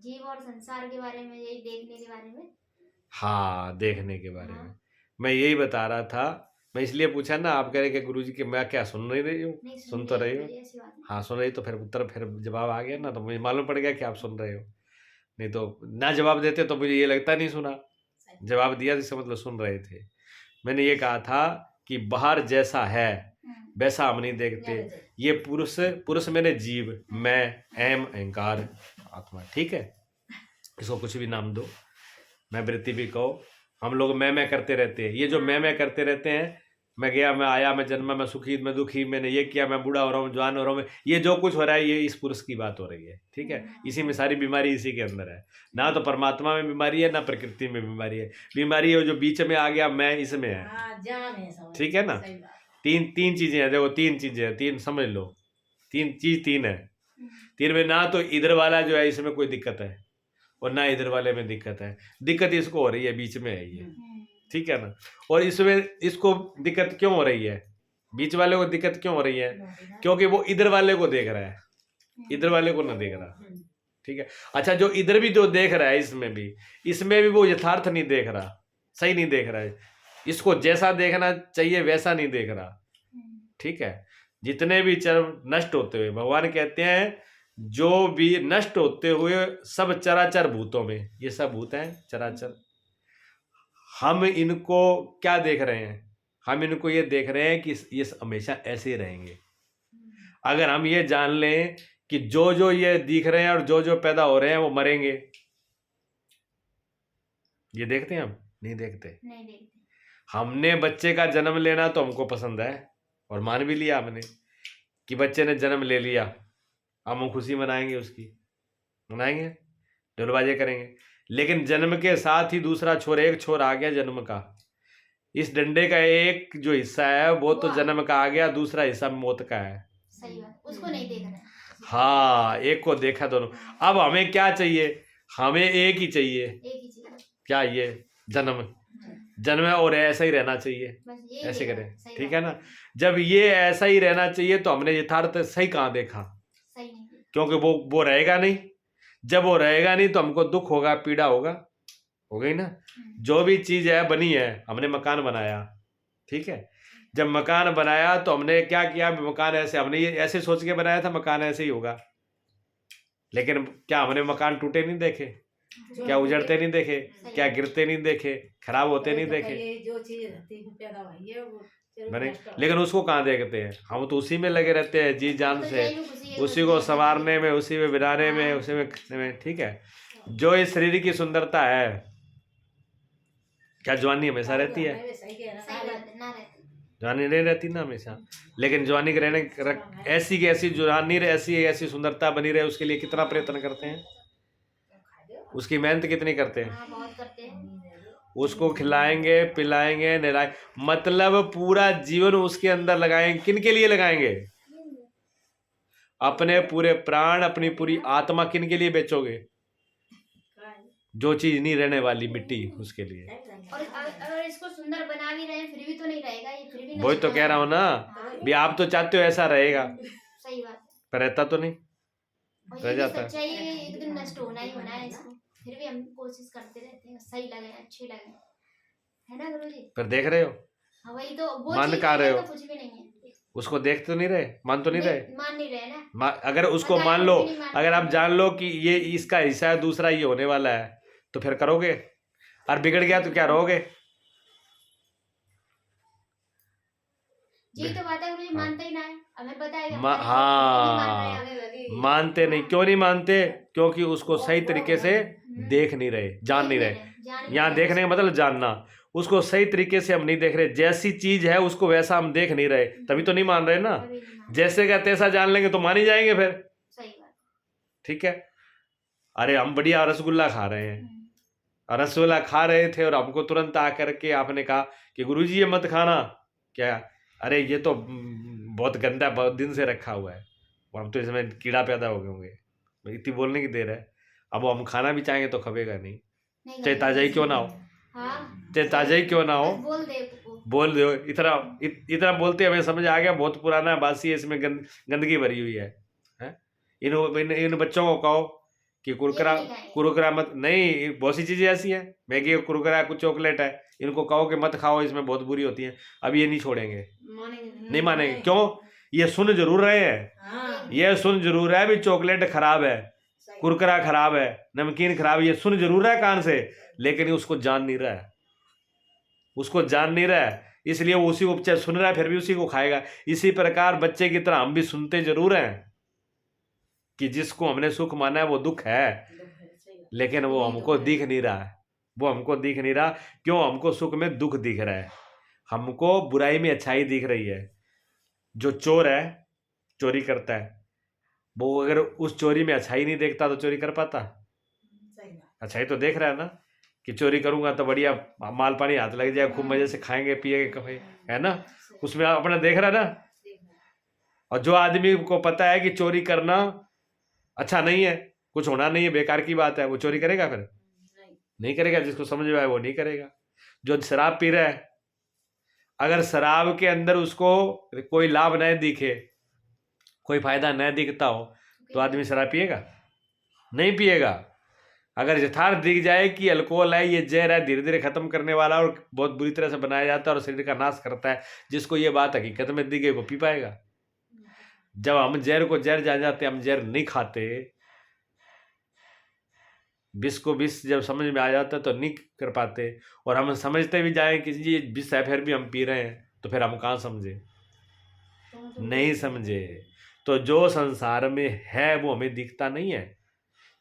जीव और संसार के बारे में, यही देखने के बारे में। हाँ, देखने के बारे में हाँ। मैं यही बता रहा था। मैं इसलिए पूछा ना, आप कह रहे कि गुरुजी कि मैं क्या सुन नहीं रही हूँ? नहीं, सुन सुन तो रही रही हूँ, हो। ऐसी बात नहीं। हाँ, सुन रही तो फिर उत्तर, फिर जवाब आ गया ना, तो मुझे मालूम पड़ गया कि आप सुन रहे हो। नहीं तो ना जवाब देते तो मुझे ये लगता नहीं सुना। जवाब दिया जिसका मतलब सुन रहे थे। मैंने ये कहा था कि बाहर जैसा है वैसा हम नहीं देखते। ये पुरुष, पुरुष मैंने जीव, मैं, एम अहंकार, आत्मा, ठीक है। इसको कुछ भी नाम दो, मैं वृत्ति भी कहो, हम लोग मैं करते रहते हैं। ये जो मैं करते रहते हैं, मैं गया, मैं आया, मैं जन्मा, मैं सुखी, मैं दुखी, मैंने ये किया, मैं बूढ़ा हो रहा हूँ, जवान हो रहा हूँ, ये जो कुछ हो रहा है ये इस पुरुष की बात हो रही है, ठीक है। इसी में सारी बीमारी इसी के अंदर है। ना तो परमात्मा में बीमारी है, ना प्रकृति में बीमारी है। बीमारी है जो बीच में आ गया, मैं इसमें है, ठीक है ना। तीन चीजें हैं, देखो तीन चीजें हैं, तीन समझ लो, तीन है। तीन में ना तो इधर वाला जो है इसमें कोई दिक्कत है, और ना इधर वाले में दिक्कत है। दिक्कत इसको हो रही है, बीच में है ये, ठीक है ना। और इसमें इसको दिक्कत क्यों हो रही है, बीच वाले को दिक्कत क्यों हो रही है? क्योंकि वो इधर वाले को देख रहा है, इधर वाले को ना देख रहा, ठीक है। अच्छा, जो इधर भी जो देख रहा है, इसमें भी वो यथार्थ नहीं देख रहा, सही नहीं देख रहा है। इसको जैसा देखना चाहिए वैसा नहीं देख रहा, ठीक है। जितने भी चर्म नष्ट होते हुए, भगवान कहते हैं जो भी नष्ट होते हुए सब चराचर भूतों में, ये सब भूत हैं चराचर, हम इनको क्या देख रहे हैं? हम इनको ये देख रहे हैं कि ये हमेशा ऐसे ही रहेंगे। अगर हम ये जान लें कि जो जो ये दिख रहे हैं और जो जो पैदा हो रहे हैं वो मरेंगे, ये देखते हैं हम? नहीं देखते। नहीं देखते। हमने बच्चे का जन्म लेना तो हमको पसंद है, और मान भी लिया हमने कि बच्चे ने जन्म ले लिया, हम खुशी मनाएंगे, उसकी मनाएंगे, ढोलबाजे करेंगे। लेकिन जन्म के साथ ही दूसरा छोर, एक छोर आ गया जन्म का, इस डंडे का एक जो हिस्सा है वो तो जन्म का आ गया, दूसरा हिस्सा मौत का है। सही बात, उसको नहीं देख रहे। हाँ, एक को देखा दोनों। अब हमें क्या चाहिए? हमें एक ही चाहिए। क्या? ये जन्म, जन्म है और ऐसा ही रहना चाहिए, ऐसे करें, ठीक है ना। जब ये ऐसा ही रहना चाहिए तो हमने यथार्थ सही कहाँ देखा? क्योंकि वो रहेगा नहीं। जब वो रहेगा नहीं तो हमको दुख होगा, पीड़ा होगा, हो गई ना। जो भी चीज है बनी है, हमने मकान बनाया, ठीक है। जब मकान बनाया तो हमने क्या किया? मकान ऐसे, हमने ये ऐसे सोच के बनाया था मकान ऐसे ही होगा, लेकिन क्या हमने मकान टूटे नहीं देखे? क्या उजड़ते नहीं देखे? क्या गिरते नहीं देखे? खराब होते नहीं देखे? जो चीज पैदा हुई है वो बने, लेकिन उसको कहाँ देखते हैं? हम तो उसी में लगे रहते हैं जी जान से, उसी को संवारने में, उसी में बिराने में, उसी में खींचने में, ठीक है। जो इस शरीर की सुंदरता है, क्या जवानी हमेशा रहती है? जवानी नहीं रहती ना हमेशा। लेकिन जवानी के रहने, ऐसी की ऐसी जवानी, ऐसी सुंदरता बनी रहे, उसके लिए कितना प्रयत्न करते हैं, उसकी मेहनत कितनी करते हैं। उसको खिलाएंगे, पिलाएंगे, नहलाएंगे, मतलब पूरा जीवन उसके अंदर लगाएंगे। किन के लिए लगाएंगे? अपने पूरे प्राण, अपनी पूरी आत्मा किन के लिए बेचोगे? जो चीज नहीं रहने वाली, मिट्टी, उसके लिए। और अगर इसको सुंदर बना भी रहे फिर भी तो नहीं रहेगा ये, फिर भी वही तो कह रहा हूँ ना, भी आप तो चाहते हो ऐसा रहेगा, सही बात, पर रहता तो नहीं, रह जाता है। एक दिन नष्ट होना ही होना है इसको, फिर भी हम कोशिश करते रहते हैं सही लगे, अच्छी लगे, है ना गुरुजी? पर देख रहे हो? हाँ, वही तो, वो मान का रहे हो? तो कुछ भी नहीं है। उसको देख तो नहीं रहे, मान तो नहीं रहे, मान नहीं रहे ना। अगर उसको मान लो, अगर आप जान लो कि ये इसका हिस्सा है, दूसरा ये होने वाला है, तो फिर करोगे? और बिगड़ गया तो क्या रहोगे? जी तो बात है गुरुजी, मानते ही ना है, हमें बताएगा। हाँ, मानते नहीं। क्यों नहीं मानते? क्योंकि उसको सही तरीके से देख नहीं रहे, जान नहीं रहे। यहाँ देखने का मतलब जानना, उसको सही तरीके से हम नहीं देख रहे, जैसी चीज है उसको वैसा हम देख नहीं रहे, तभी तो नहीं मान रहे ना। जैसे का तैसा जान लेंगे तो मान ही जाएंगे फिर, सही बात, ठीक है। अरे हम बढ़िया रसगुल्ला खा रहे हैं, रसगुल्ला खा रहे थे और हमको तुरंत आकर के आपने कहा कि गुरुजी ये मत खाना। क्या? अरे ये तो बहुत गंदा, बहुत दिन से रखा हुआ है, और हम तो इसमें कीड़ा पैदा हो गए होंगे, इतनी बोलने की देर है। अब हम खाना भी चाहेंगे तो खबेगा नहीं, चाहे ताजा ही क्यों ना हो, चाहे ताजा ही क्यों ना हो, बोल दो। इतना बोलते हमें समझ आ गया, बहुत पुराना बासी है, इसमें गंदगी भरी हुई है। इन बच्चों को कहो कि कुरकुरा ये नहीं खाएंगे। कुरकुरा मत, नहीं बहुत सी चीजें ऐसी हैं, मैगी कुरकुरा कुछ चॉकलेट है, इनको कहो कि मत खाओ इसमें बहुत बुरी होती है, अब ये नहीं छोड़ेंगे, मानेंगे नहीं मानेंगे। क्यों? ये सुन जरूर रहे हैं, हाँ ये सुन जरूर है भी चॉकलेट खराब है, सही कुरकुरा खराब है, नमकीन खराब है, ये सुन जरूर रहा है कान से, लेकिन ये उसको जान नहीं रहा है, उसको जान नहीं रहा है, इसलिए वो उसी को चाहे सुन रहा है फिर भी उसी को खाएगा। इसी प्रकार बच्चे की तरह हम भी सुनते जरूर हैं कि जिसको हमने सुख माना है वो दुख है, सही बात। लेकिन वो हमको दिख नहीं रहा है, वो हमको दिख नहीं रहा। क्यों? हमको सुख में दुख दिख रहा है, हमको बुराई में अच्छाई दिख रही है। जो चोर है, चोरी करता है, वो अगर उस चोरी में अच्छाई नहीं देखता तो चोरी कर पाता? सही बात। अच्छाई तो देख रहा है ना कि चोरी करूंगा तो बढ़िया माल पानी हाथ लग जाए, खूब मजे से खाएंगे पिएंगे कमाई, है ना, उसमें अपना देख रहा है ना। और जो आदमी को पता है कि चोरी करना अच्छा नहीं है, कुछ होना नहीं है, बेकार की बात है, वो चोरी करेगा? फिर नहीं करेगा। जिसको समझ में आए वो नहीं करेगा। जो शराब पी रहा है, अगर शराब के अंदर उसको कोई लाभ न दिखे, कोई फायदा न दिखता हो, तो आदमी शराब पिएगा? नहीं पिएगा। अगर यथार्थ दिख जाए कि अल्कोहल है, ये जहर है, धीरे धीरे खत्म करने वाला और बहुत बुरी तरह से बनाया जाता है और शरीर का नाश करता है, जिसको ये बात हकीकत में दिख गई वो पी पाएगा। जब हम जहर को जहर जान जाते, हम जहर नहीं खाते, विष को विष जब समझ में आ जाता है तो नहीं कर पाते, और हम समझते भी जाए कि ये विष है फिर भी हम पी रहे हैं, तो फिर हम कहाँ समझे? नहीं समझे। तो जो संसार में है वो हमें दिखता नहीं है।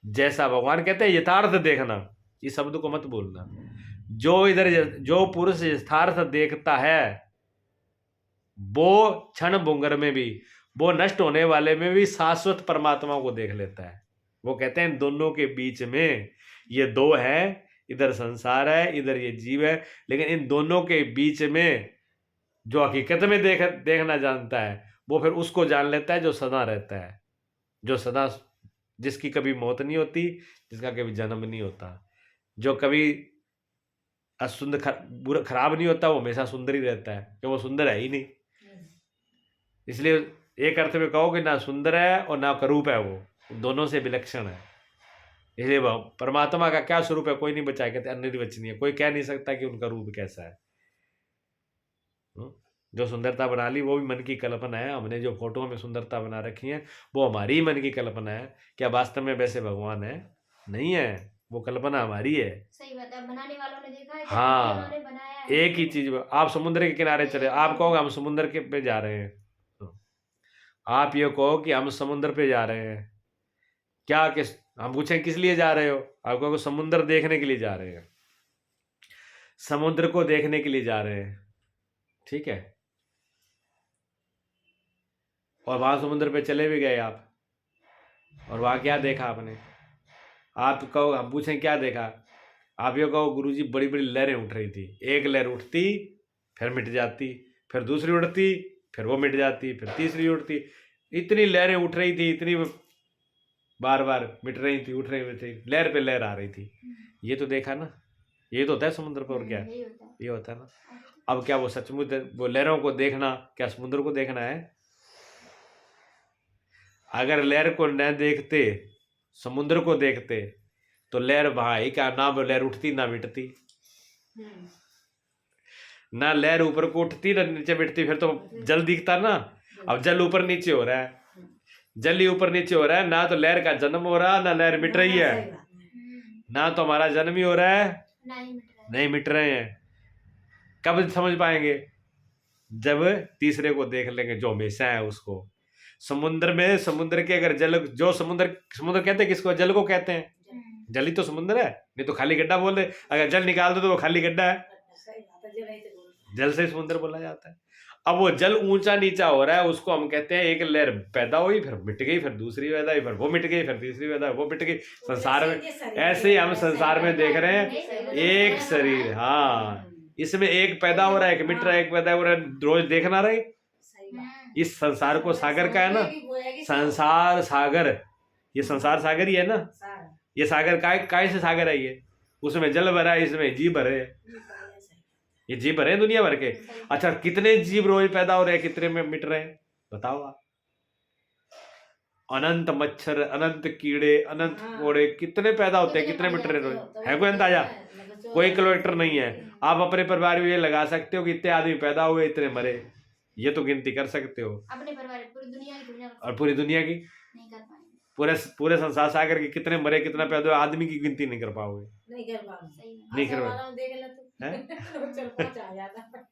जैसा भगवान कहते हैं यथार्थ देखना, इस शब्द को मत बोलना। जो पुरुष यथार्थ देखता है वो क्षण भंगुर में भी, वो नष्ट होने वाले में भी शाश्वत परमात्मा को देख लेता है। वो कहते हैं दोनों के बीच में ये दो है, इधर संसार है, इधर ये जीव है, लेकिन इन दोनों के बीच में जो हकीकत में देखना जानता है वो फिर उसको जान लेता है जो सदा रहता है, जो सदा, जिसकी कभी मौत नहीं होती, जिसका कभी जन्म नहीं होता, जो कभी असुंदर खराब नहीं होता, वो हमेशा सुंदर ही रहता है, क्योंकि वो सुंदर है ही नहीं। इसलिए एक अर्थ में कहो कि ना सुंदर है और ना करूप है, वो दोनों से विलक्षण है। इसलिए परमात्मा का क्या स्वरूप है कोई नहीं बचाए, कहते अनिर्वचनीय, कोई कह नहीं सकता कि उनका रूप कैसा है। जो सुंदरता बना ली वो भी मन की कल्पना है। हमने जो फोटो में सुंदरता बना रखी है वो हमारी ही मन की कल्पना है। क्या वास्तव में वैसे भगवान है? नहीं है, वो कल्पना हमारी है। सही बात है, बनाने वालों ने देखा है, हाँ, उन्होंने बनाया है। एक ही चीज, आप समुद्र के किनारे चले, आप कहोगे हम समुद्र के पे जा रहे हैं, आप ये कहो कि हम समुद्र पे जा रहे हैं, क्या किस, हम पूछें किस लिए जा रहे हो, आप कहोगे समुद्र देखने के लिए जा रहे हैं, समुद्र को देखने के लिए जा रहे हैं, ठीक है। और वहां समुद्र पे चले भी गए आप, और वहां क्या देखा आपने? आप कहो, हम पूछें क्या देखा, आप ये कहो गुरुजी बड़ी बड़ी लहरें उठ रही थी, एक लहर उठती फिर मिट जाती, फिर दूसरी उठती फिर वो मिट जाती, फिर तीसरी उठती, इतनी लहरें उठ रही थी, इतनी बार बार मिट रही थी, उठ रही थी, लहर पे लहर आ रही थी। ये तो देखा ना, ये तो होता है समुद्र पर, और क्या है? ये होता है ना। अब क्या वो सचमुच वो लहरों को देखना क्या समुद्र को देखना है? अगर लहर को न देखते, समुद्र को देखते, तो लहर वहां क्या, ना वो लहर उठती ना मिटती, ना लहर ऊपर को उठती ना नीचे मिटती, फिर तो जल दिखता ना। अब जल ऊपर नीचे हो रहा है, जल ही ऊपर नीचे हो रहा है, ना तो लहर का जन्म हो रहा ना लहर मिट रही है, ना तो हमारा जन्म ही हो रहा है, नहीं मिट रहे हैं। कब समझ पाएंगे? जब तीसरे को देख लेंगे जो हमेशा है उसको। समुद्र में, समुद्र के अगर जल, जो समुद्र कहते हैं किसको? जल को कहते हैं। जल ही तो समुद्र है, नहीं तो खाली गड्ढा बोल दे। अगर जल निकाल दो तो वो खाली गड्ढा है, जल से समुद्र बोला जाता है। अब वो जल ऊंचा नीचा हो रहा है, उसको हम कहते हैं एक लहर पैदा हुई फिर मिट गई, फिर दूसरी पैदा हुई, फिर वो मिट गई, फिर तीसरी पैदा हुई, वो मिट गई। संसार में ऐसे ही हम संसार में देख रहे हैं, एक शरीर, हाँ, इसमें एक पैदा हो रहा है, एक मिट रहा है, एक पैदा हो रहा है, रोज देखना रहे। इस संसार को सागर का है ना, संसार सागर, ये संसार सागर ही है ना। ये सागर काय से सागर है ये? उसमें जल भरा है, इसमें जीव भरे है, ये जीव भरे हैं दुनिया भर के। अच्छा, कितने जीव रोज पैदा हो रहे हैं, कितने में मिट रहे हैं, बताओ आप। अनंत मच्छर, अनंत कीड़े, अनंत हाँ। कोड़े कितने पैदा होते हैं, कितने मीटर है कोई अंदाजा? कोई किलोमीटर नहीं है। आप अपने परिवार में ये लगा सकते हो कि इतने आदमी पैदा हुए, इतने मरे, ये तो गिनती कर सकते हो। अपने परिवार पूरी दुनिया की दुनिया और पूरी दुनिया की नहीं कर पाएंगे। पूरे संसार सागर के कितने मरे, कितना पैदा हुआ, आदमी की गिनती नहीं कर पाओगे। नहीं कर पाऊंगी। सही बात। नहीं कर आशा पाओगे। वाला हूँ, देख ले तू। हैं? चल पाँच आ जाता।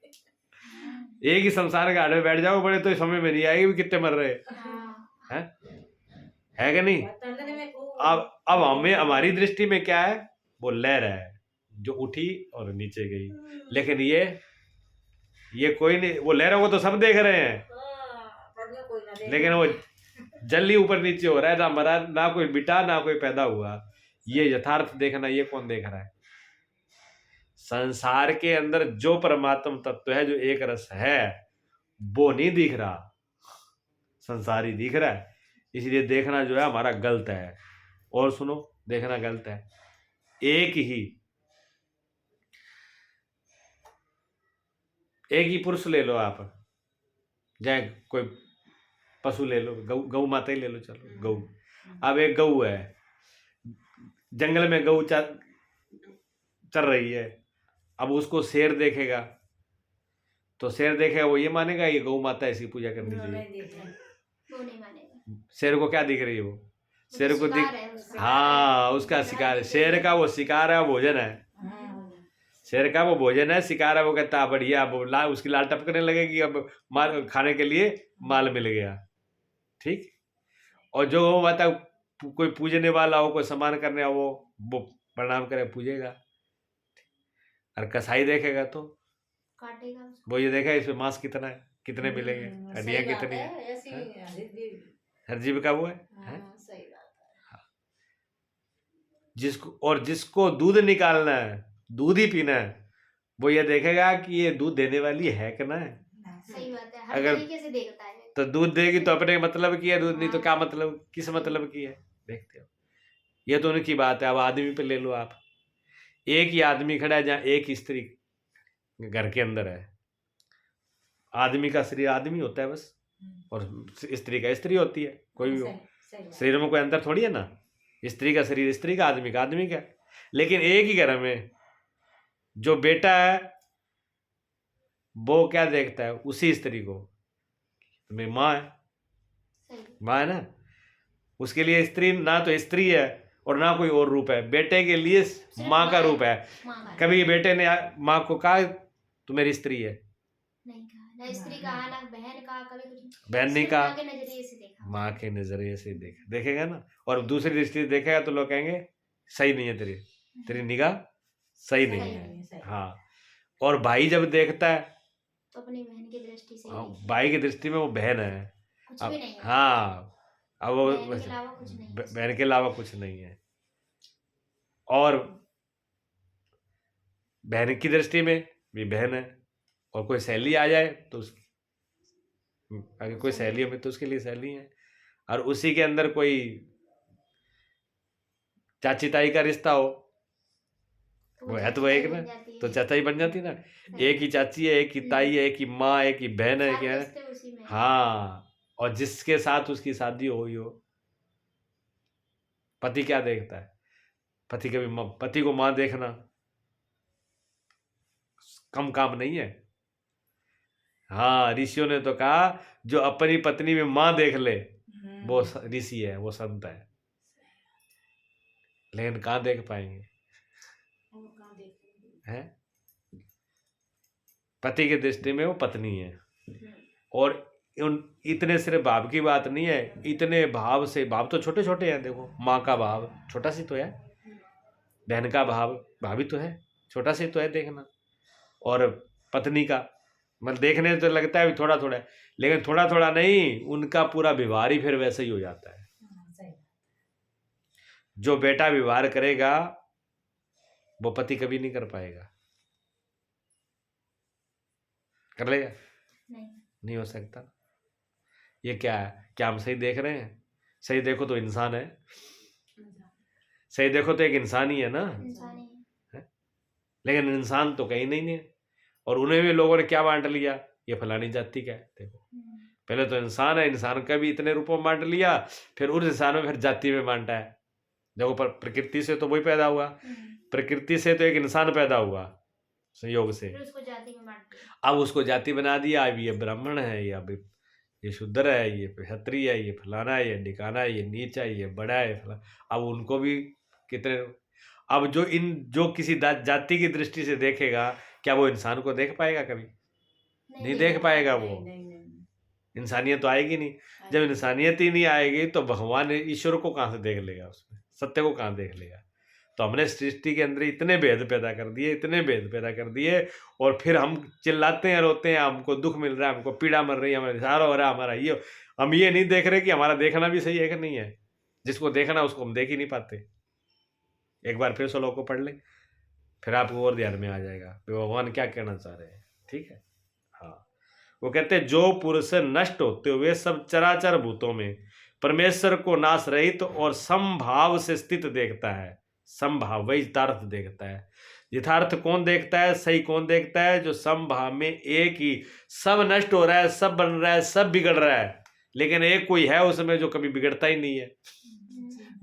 एक ही संसार के आड़े में बैठ जाओ बड़े, तो समझ में नहीं आएगी भी कितने मर रहे हाँ। हैं, है कि नहीं? बर्तन में खूब- अब हमें, हमारी दृष्टि में क्या है, वो लहर है जो उठी और नीचे गई, लेकिन ये कोई नहीं, वो लहरों को तो सब देख रहे हैं, हाँ, पर में कोई ना देख। लेकिन वो जल्दी ऊपर नीचे हो रहा है, ना मरा, ना कोई बिटा, ना कोई पैदा हुआ। ये यथार्थ देखना, ये कौन देख रहा है? संसार के अंदर जो परमात्म तत्व है, जो एक रस है, वो नहीं दिख रहा, संसारी दिख रहा है। इसलिए देखना जो है हमारा गलत है। और सुनो, देखना गलत है। एक ही पुरुष ले लो आप, चाहे कोई पशु ले लो, गौ माता ही ले लो, चलो गौ। अब एक गऊ है, जंगल में गऊ चल रही है। अब उसको शेर देखेगा, तो शेर देखेगा, वो ये मानेगा ये गौ माता ऐसी पूजा करनी चाहिए? वो नहीं मानेगा। शेर को क्या दिख रही है? वो शेर को शिकार है उसका। हाँ, उसका शिकार है। शेर का वो शिकार है, भोजन है। शेर का वो भोजन है, शिकार है। वो कहता है बढ़िया, अब उसकी लाल टपकने लगेगी, अब माल खाने के लिए माल मिल गया, ठीक। और जो माता कोई पूजने वाला हो, कोई सम्मान करने हो, वो प्रणाम करे, पूजेगा। और कसाई देखेगा तो काटेगा उसको। वो ये देखा इसमें मांस कितना है, कितने मिलेंगे, हड्डियां कितनी है, हर जीव का वो है? सही बात है। जिसको दूध निकालना है, दूध ही पीना है, वो ये देखेगा कि ये दूध देने वाली है कि ना है। सही बात है, हर अगर- तरीके से देखता है। तो दूध देगी तो अपने मतलब की है, दूध नहीं तो क्या मतलब, किस मतलब की है, देखते हो। ये तो उनकी बात है। अब आदमी पे ले लो आप, एक ही आदमी खड़ा है जहाँ एक स्त्री घर के अंदर है। आदमी का शरीर आदमी होता है बस, और स्त्री का स्त्री होती है, कोई भी हो। शरीर में कोई अंतर थोड़ी है ना। स्त्री का शरीर स्त्री का, आदमी का आदमी का। लेकिन एक ही घर में जो बेटा है, वो क्या देखता है, उसी स्त्री को, मेरी माँ है, माँ है ना, उसके लिए स्त्री ना तो स्त्री है और ना कोई और रूप है। बेटे के लिए माँ का रूप है। कभी बेटे ने माँ को कहा तू मेरी स्त्री है? नहीं कहा, ना स्त्री कहा, ना बहन कहा, कभी कुछ। बहन नहीं सिर्फ कहा, माँ के नजरिए से देखा। माँ के नजरिए से देखेगा ना। और दूसरी दृष्टि से देखेगा तो लोग कहेंगे सही नहीं है, तेरी निगाह सही नहीं है। हाँ। और भाई जब देखता है तो अपनी बहन की दृष्टि से हाँ, भाई की दृष्टि में वो बहन है। कुछ भी नहीं है। हाँ, अब वो बहन के अलावा कुछ नहीं है। बहन के अलावा कुछ नहीं है। और बहन की दृष्टि में भी बहन है। और कोई सहेली आ जाए तो अगर कोई सहेली हो तो उसके लिए सहेली है। और उसी के अंदर कोई चाची ताई का रिश्ता हो, वो है तो एक ना, तो चाचा ही बन जाती ना। एक ही चाची है, एक ही ताई है, एक ही माँ, एक ही बहन है, क्या है। हाँ। और जिसके साथ उसकी शादी हुई हो, पति क्या देखता है? पति को माँ देखना कम काम नहीं है। हाँ, ऋषियों ने तो कहा जो अपनी पत्नी में माँ देख ले वो ऋषि है, वो संत है। लेकिन कहाँ देख पाएंगे, हैं? पति की दृष्टि में वो पत्नी है। और इतने सिर्फ भाव की बात नहीं है, इतने भाव से, भाव तो छोटे छोटे हैं। देखो, माँ का भाव छोटा सी तो है, बहन का भाव भी तो है, छोटा सी तो है देखना। और पत्नी का मतलब देखने तो लगता है थोड़ा थोड़ा, लेकिन थोड़ा थोड़ा नहीं, उनका पूरा व्यवहार ही फिर वैसे ही हो जाता है। जो बेटा व्यवहार करेगा वो पति कभी नहीं कर पाएगा। कर लेगा? नहीं हो सकता। ये क्या है? क्या हम सही देख रहे हैं? सही देखो तो इंसान है, सही देखो तो एक इंसान ही है ना, है? लेकिन इंसान तो कहीं नहीं है। और उन्हें भी लोगों ने क्या बांट लिया, ये फलानी जाति का है, देखो पहले तो इंसान है, इंसान का भी इतने रूपों में बांट लिया, फिर उस इंसान में फिर जाति में बांटा है। देखो प्रकृति से तो वही पैदा हुआ, प्रकृति से तो एक इंसान पैदा हुआ संयोग से, फिर उसको जाति में बांट दिया। अब उसको जाति बना दिया। अब ये ब्राह्मण है, ये अब ये शूद्र है, ये क्षत्रिय है, ये फलाना है, ये ढिकाना है, ये नीचा है, ये बड़ा है फला। अब उनको भी कितने, अब जो किसी जाति की दृष्टि से देखेगा, क्या वो इंसान को देख पाएगा? कभी नहीं देख पाएगा। वो इंसानियत तो आएगी नहीं। जब इंसानियत ही नहीं आएगी तो भगवान ईश्वर को कहाँ से देख लेगा? उसमें सत्य को कहाँ देख लेगा? तो हमने सृष्टि के अंदर इतने भेद पैदा कर दिए, इतने भेद पैदा कर दिए, और फिर हम चिल्लाते हैं, रोते हैं, हमको दुख मिल रहा है, हमको पीड़ा मर रही है, हमारा सारा हो रहा है, हमारा ये। हम ये नहीं देख रहे कि हमारा देखना भी सही है कि नहीं है। जिसको देखना उसको हम देख ही नहीं पाते। एक बार फिर श्लोक को पढ़ लें, फिर आपको और ध्यान में आ जाएगा भगवान क्या कहना चाह रहे हैं। ठीक है, हाँ। वो कहते हैं जो पुरुष नष्ट होते हुए सब चराचर भूतों में परमेश्वर को नाश रहित और समभाव से स्थित देखता है। समभाव वही यथार्थ देखता है। यथार्थ कौन देखता है? सही कौन देखता है? जो समभाव में एक ही, सब नष्ट हो रहा है, सब बन रहा है, सब बिगड़ रहा है, लेकिन एक कोई है उसमें जो कभी बिगड़ता ही नहीं है,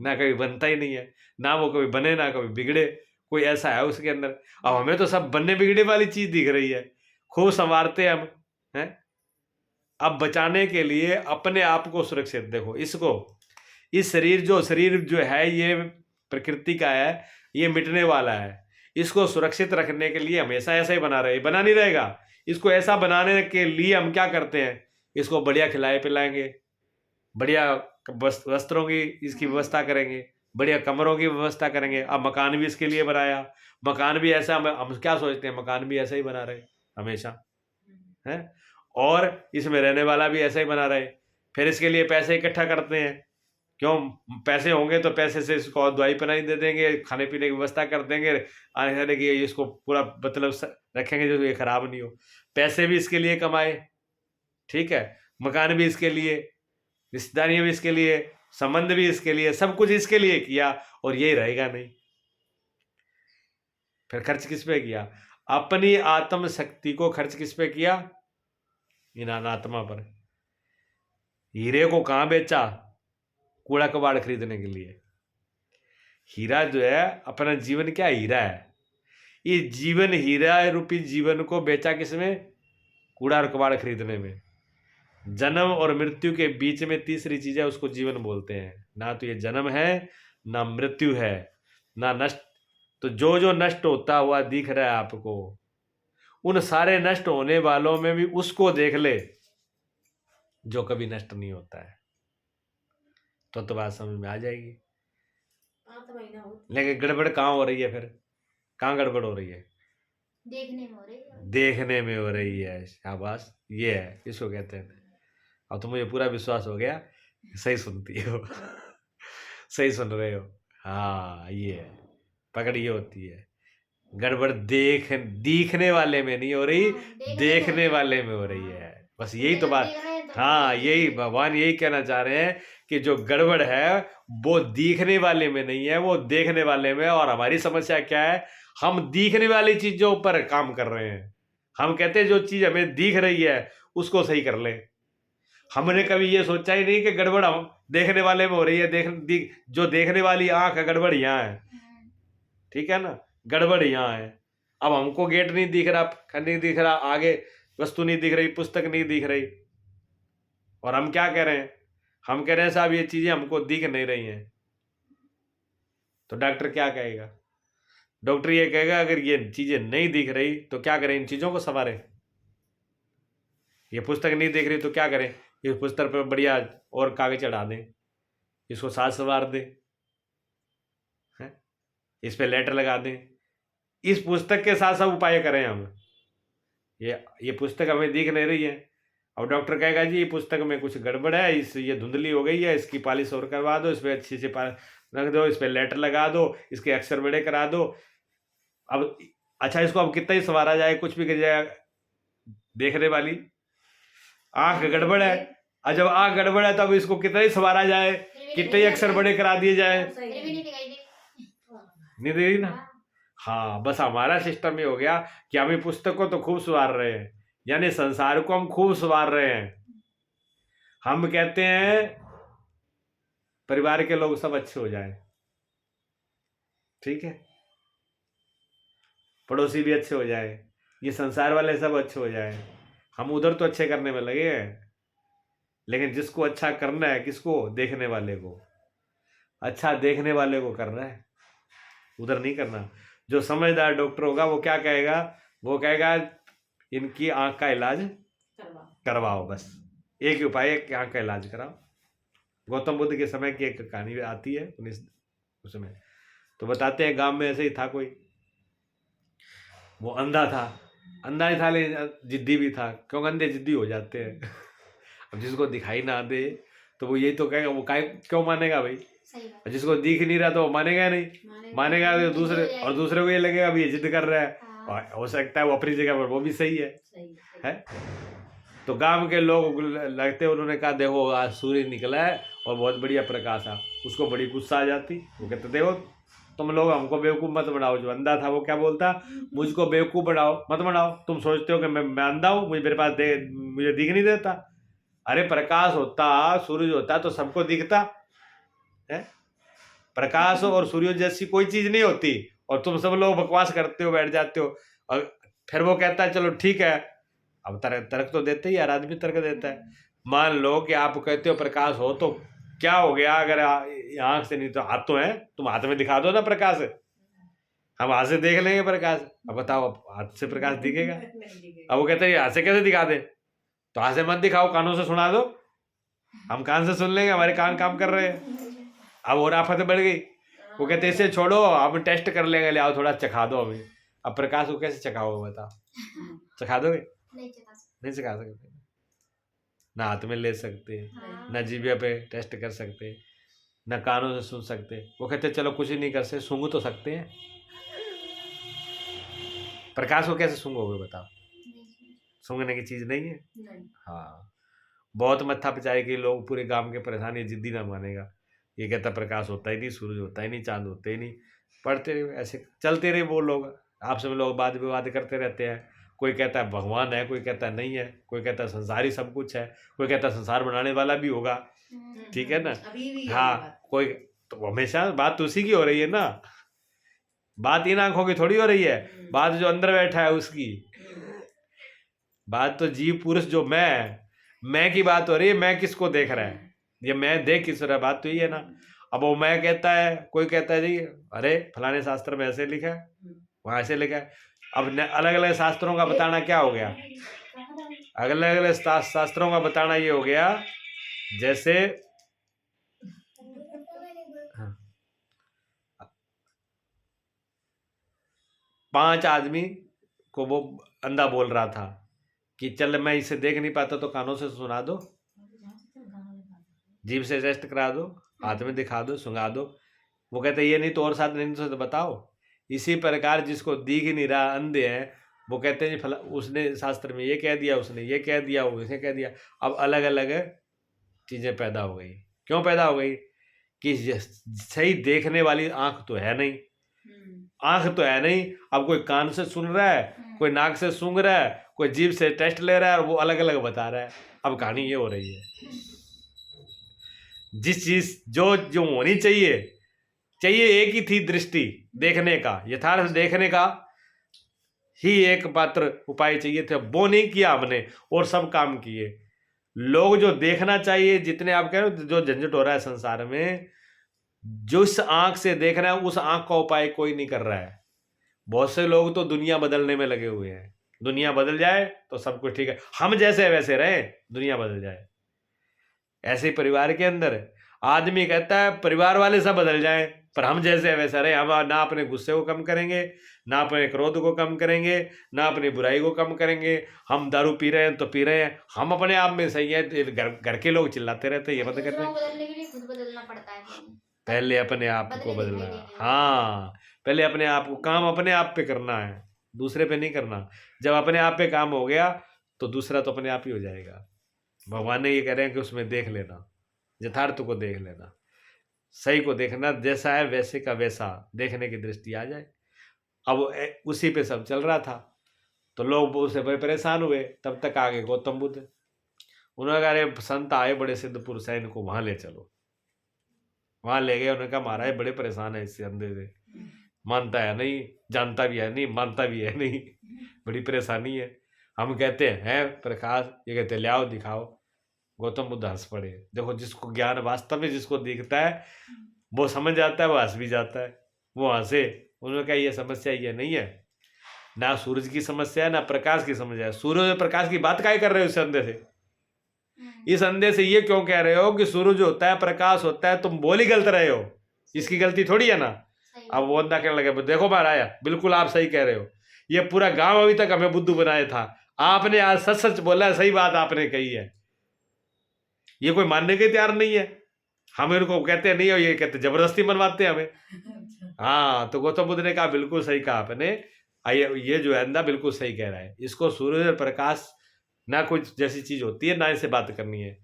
ना कभी बनता ही नहीं है, ना वो कभी बने ना कभी बिगड़े। कोई ऐसा है उसके अंदर। अब हमें तो सब बनने बिगड़े वाली चीज दिख रही है, खूब संवारते हम हैं। अब बचाने के लिए अपने आप को सुरक्षित देखो। इसको, इस शरीर जो है ये प्रकृति का है, ये मिटने वाला है। इसको सुरक्षित रखने के लिए हमेशा ऐसा ही बना रहे, बना नहीं रहेगा। इसको ऐसा बनाने के लिए हम क्या करते हैं? इसको बढ़िया खिलाए पिलाएंगे, बढ़िया वस्त्रों की इसकी व्यवस्था करेंगे, बढ़िया कमरों की व्यवस्था करेंगे। अब मकान भी इसके लिए बनाया, मकान भी ऐसा, हम क्या सोचते हैं मकान भी ऐसा ही बना रहे हमेशा है, और इसमें रहने वाला भी ऐसा ही बना रहे। फिर इसके लिए पैसे इकट्ठा करते हैं, क्यों? पैसे होंगे तो पैसे से इसको दवाई पनाई दे देंगे, खाने पीने की व्यवस्था कर देंगे, आने जाने की इसको पूरा मतलब रखेंगे जो ये खराब नहीं हो। पैसे भी इसके लिए कमाए, ठीक है, मकान भी इसके लिए, रिश्तेदारियां भी इसके लिए, संबंध भी इसके लिए, सब कुछ इसके लिए किया, और यही रहेगा नहीं। फिर खर्च किस पे किया? अपनी आत्म शक्ति को खर्च किस पे किया? इन अनात्मा पर। हीरे को कहां बेचा? कूड़ा कबाड़ खरीदने के लिए। हीरा जो है अपना जीवन क्या हीरा है, ये जीवन हीरा रूपी जीवन को बेचा किसमें? कूड़ा और कबाड़ खरीदने में। जन्म और मृत्यु के बीच में तीसरी चीज है, उसको जीवन बोलते हैं। ना तो ये जन्म है, ना मृत्यु है, ना नष्ट। तो जो नष्ट होता हुआ दिख रहा है आपको, उन सारे नष्ट होने वालों में भी उसको देख ले जो कभी नष्ट नहीं होता है, तो बात समझ में आ जाएगी। लेकिन गड़बड़ कहाँ हो रही है? फिर कहाँ गड़बड़ हो रही है? देखने में हो रही है, देखने में हो रही है। शाबाश, ये है, इसको कहते हैं। अब तो मुझे पूरा विश्वास हो गया, सही सुनती हो सही सुन रहे हो। हाँ, ये है पकड़, ये होती है गड़बड़। दिखने वाले में नहीं हो रही, देखने वाले में हो रही है। बस यही तो बात। हाँ, यही भगवान यही कहना चाह रहे हैं कि जो गड़बड़ है वो दिखने वाले में नहीं है, वो देखने वाले में। और हमारी समस्या क्या है? हम दिखने वाली चीजों पर काम कर रहे हैं। हम कहते हैं जो चीज हमें दिख रही है उसको सही कर ले। हमने कभी ये सोचा ही नहीं कि गड़बड़ हम देखने वाले में हो रही है। जो देखने वाली आंख है, गड़बड़ यहाँ है, ठीक है ना, गड़बड़ यहाँ है। अब हमको गेट नहीं दिख रहा, नहीं दिख रहा, आगे वस्तु नहीं दिख रही, पुस्तक नहीं दिख रही, और हम क्या कह रहे हैं? हम कह रहे हैं साहब ये चीजें हमको दिख नहीं रही हैं। तो डॉक्टर क्या कहेगा? डॉक्टर ये कहेगा अगर ये चीजें नहीं दिख रही तो क्या करें? इन चीजों को संवारें। ये पुस्तक नहीं दिख रही तो क्या करें? इस पुस्तक पर बढ़िया और कागज चढ़ा दें, इसको साज संवार दें, इस पे लेटर लगा दें। इस पुस्तक के साथ सब उपाय करें हम। ये पुस्तक हमें दिख नहीं रही है, अब डॉक्टर कहेगा जी ये पुस्तक में कुछ गड़बड़ है, ये धुंधली हो गई है, इसकी पॉलिश और करवा दो, इस पर अच्छे से रख दो, इस पर लेटर लगा दो, इसके अक्षर बड़े करा दो। अब अच्छा, इसको अब कितना ही संवारा जाए, कुछ भी कर जाए, देखने वाली आंख गड़बड़ है। और जब आंख गड़बड़ है तब इसको कितना ही संवारा जाए, कितने ही अक्षर बड़े करा दिए जाए, नहीं दे रही ना। हाँ, बस हमारा सिस्टम ये हो गया कि हम पुस्तक को तो खूब संवार रहे हैं, यानी संसार को हम खूब संवार रहे हैं, हम कहते हैं परिवार के लोग सब अच्छे हो जाएं, ठीक है, पड़ोसी भी अच्छे हो जाए, ये संसार वाले सब अच्छे हो जाए, हम उधर तो अच्छे करने में लगे हैं। लेकिन जिसको अच्छा करना है, किसको? देखने वाले को, अच्छा देखने वाले को करना है, उधर नहीं करना। जो समझदार डॉक्टर होगा वो क्या कहेगा? वो कहेगा इनकी आंख का इलाज करवाओ, बस एक ही उपाय है कि आंख का इलाज कराओ। गौतम बुद्ध के समय की एक कहानी आती है उसमें तो बताते हैं, गांव में ऐसे ही था कोई, वो अंधा ही था लेकिन जिद्दी भी था, क्योंकि अंधे जिद्दी हो जाते हैं। अब जिसको दिखाई ना दे तो वो यही तो कहेगा, वो क्यों मानेगा भाई? सही बात। जिसको दिख नहीं रहा तो वो मानेगा नहीं, मानेगा तो दूसरे को ये लगेगा अभी ये जिद कर रहा है। हाँ। और हो सकता है वो अपनी जगह पर वो भी सही है। सही। तो गांव के लोग लगते, उन्होंने कहा देखो आज सूर्य निकला है और बहुत बढ़िया प्रकाश है। उसको बड़ी गुस्सा आ जाती, वो कहते देखो तुम लोग हमको बेवकूफ़ मत बनाओ। जो अंधा था वो क्या बोलता, मुझको बेवकूफ़ मत बनाओ, तुम सोचते हो कि मैं अंधा हूँ, मेरे पास मुझे दिख नहीं देता। अरे प्रकाश होता, सूरज होता तो सबको दिखता है। प्रकाश और सूर्य जैसी कोई चीज नहीं होती, और तुम सब लोग बकवास करते हो, बैठ जाते हो। और फिर वो कहता है चलो ठीक है, अब तर्क तो देते ही, हर आदमी तर्क देता है। मान लो कि आप कहते हो प्रकाश हो, तो क्या हो गया? अगर आंख से नहीं तो हाथ तो है, तुम हाथ में दिखा दो ना प्रकाश, हम हाथ से देख लेंगे प्रकाश। अब बताओ हाथ से प्रकाश दिखेगा? अब वो कहते हैं हाथ से कैसे दिखा दे? तो हाथ से मत दिखाओ, कानों से सुना दो, हम कान से सुन लेंगे, हमारे कान काम कर रहे हैं। अब और आफत बढ़ गई। वो कहते इसे छोड़ो, हम टेस्ट कर लेंगे, ले आओ थोड़ा चखा दो हमें। अब प्रकाश को कैसे चखाओगे बताओ? चखा दोगे? नहीं चखा सकते, ना हाथ में ले सकते, ना जीभे पे टेस्ट कर सकते, ना कानों से सुन सकते। वो कहते चलो कुछ ही नहीं कर सकते, सूंघ तो सकते हैं। प्रकाश को कैसे सूंघोगे बताओ? सूंघने की चीज नहीं है। हाँ, बहुत मत्था पिचाई के लोग पूरे गांव के परेशान, ये जिद्दी ना मानेगा, ये कहता प्रकाश होता ही नहीं, सूरज होता ही नहीं, चांद होते ही नहीं। पढ़ते रहे, ऐसे चलते रहे वो लोग, आपस में लोग वाद विवाद करते रहते हैं। कोई कहता है भगवान है, कोई कहता है नहीं है, कोई कहता है संसार ही सब कुछ है, कोई कहता है संसार बनाने वाला भी होगा, ठीक है ना? हाँ, कोई तो हमेशा बात तो उसी की हो रही है ना, बात इन आंखों की थोड़ी हो रही है, बात जो अंदर बैठा है उसकी, बात तो जीव पुरुष जो मैं की बात हो रही है। मैं किसको देख रहा है, ये मैं देख किस रहा, बात तो ये है ना। अब वो मैं कहता है, कोई कहता है जी अरे फलाने शास्त्र में ऐसे लिखा है, वहां ऐसे लिखा है। अब अलग अलग शास्त्रों का बताना क्या हो गया? अलग अलग शास्त्रों का बताना ये हो गया, जैसे हाँ, 5 आदमी को वो अंधा बोल रहा था कि चल मैं इसे देख नहीं पाता तो कानों से सुना दो, जीभ से टेस्ट करा दो, हाथ में दिखा दो, सुंघा दो। वो कहते ये नहीं तो और साथ नहीं तो बताओ। इसी प्रकार जिसको दिख नहीं रहा, अंधे हैं, वो कहते हैं फला उसने शास्त्र में ये कह दिया, उसने ये कह दिया, उसने कह दिया। अब अलग अलग चीजें पैदा हो गई। क्यों पैदा हो गई? कि सही देखने वाली आंख तो है नहीं, आंख तो है नहीं। अब कोई कान से सुन रहा है, कोई नाक से सूंघ रहा है, कोई जीभ से टेस्ट ले रहा है, और वो अलग अलग बता रहा है। अब कहानी ये हो रही है, जिस चीज जो होनी चाहिए एक ही थी, दृष्टि देखने का, यथार्थ देखने का ही एक मात्र उपाय चाहिए थे। वो नहीं किया हमने, और सब काम किए। लोग जो देखना चाहिए, जितने आप कह रहे हो जो झंझट हो रहा है संसार में, जिस आंख से देखना है उस आंख का उपाय कोई नहीं कर रहा है। बहुत से लोग तो दुनिया बदलने में लगे हुए हैं, दुनिया बदल जाए तो सब कुछ ठीक है, हम जैसे वैसे रहे, दुनिया बदल जाए। ऐसे परिवार के अंदर आदमी कहता है परिवार वाले सब बदल जाएं, पर हम जैसे वैसा रहे। हम ना अपने गुस्से को कम करेंगे, ना अपने क्रोध को कम करेंगे, ना अपनी बुराई को कम करेंगे। हम दारू पी रहे हैं तो पी रहे हैं, हम अपने आप में सही है। घर के लोग चिल्लाते रहते हैं, ये मत करते, बदलने के लिए खुद बदलना पड़ता है। पहले अपने आप को बदलना। हाँ, पहले अपने आप को, काम अपने आप पे करना है, दूसरे पे नहीं करना। जब अपने आप पे काम हो गया तो दूसरा तो अपने आप ही हो जाएगा। भगवान ने ये कह रहे हैं कि उसमें देख लेना, यथार्थ को देख लेना, सही को देखना, जैसा है वैसे का वैसा देखने की दृष्टि आ जाए। अब उसी पे सब चल रहा था, तो लोग उससे बड़े परेशान हुए। तब तक आ गए गौतम बुद्ध। उन्होंने कहा अरे संत आए बड़े सिद्ध पुरुष है, इनको वहां ले चलो। वहां ले गए, उन्होंने कहा महाराज बड़े परेशान है इससे अंधे से, मानता है नहीं, जानता भी है नहीं, मानता भी है नहीं, बड़ी परेशानी है। हम कहते हैं प्रकाश, ये कहते ले आओ दिखाओ। गौतम बुद्ध हंस पड़े। देखो जिसको ज्ञान वास्तव में जिसको दिखता है वो समझ जाता है, वो हंस भी जाता है, वो हंसे। उन्होंने कहा ये समस्या ये नहीं है, ना सूरज की समस्या है ना प्रकाश की समस्या है। सूरज और प्रकाश की बात काय कर रहे हो इस अंधे से? इस अंधे से ये क्यों कह रहे हो कि सूरज होता है, प्रकाश होता है, तुम बोल ही गलत रहे हो, इसकी गलती थोड़ी है ना। अब वो अंधा कहने लगे देखो महाराज बिल्कुल आप सही कह रहे हो, ये पूरा गांव अभी तक हमें बुद्धू बनाया था, आपने आज सच सच बोला है, सही बात आपने कही है। ये कोई मानने के तैयार नहीं है। हम इनको कहते नहीं हो, ये कहते जबरदस्ती मनवाते हैं हमें। हाँ, तो गौतम बुद्ध ने कहा बिल्कुल सही कहा आपने, ये जो है अंधा बिल्कुल सही कह रहा है। इसको सूर्य और प्रकाश ना कुछ जैसी चीज होती है, ना इससे बात करनी है।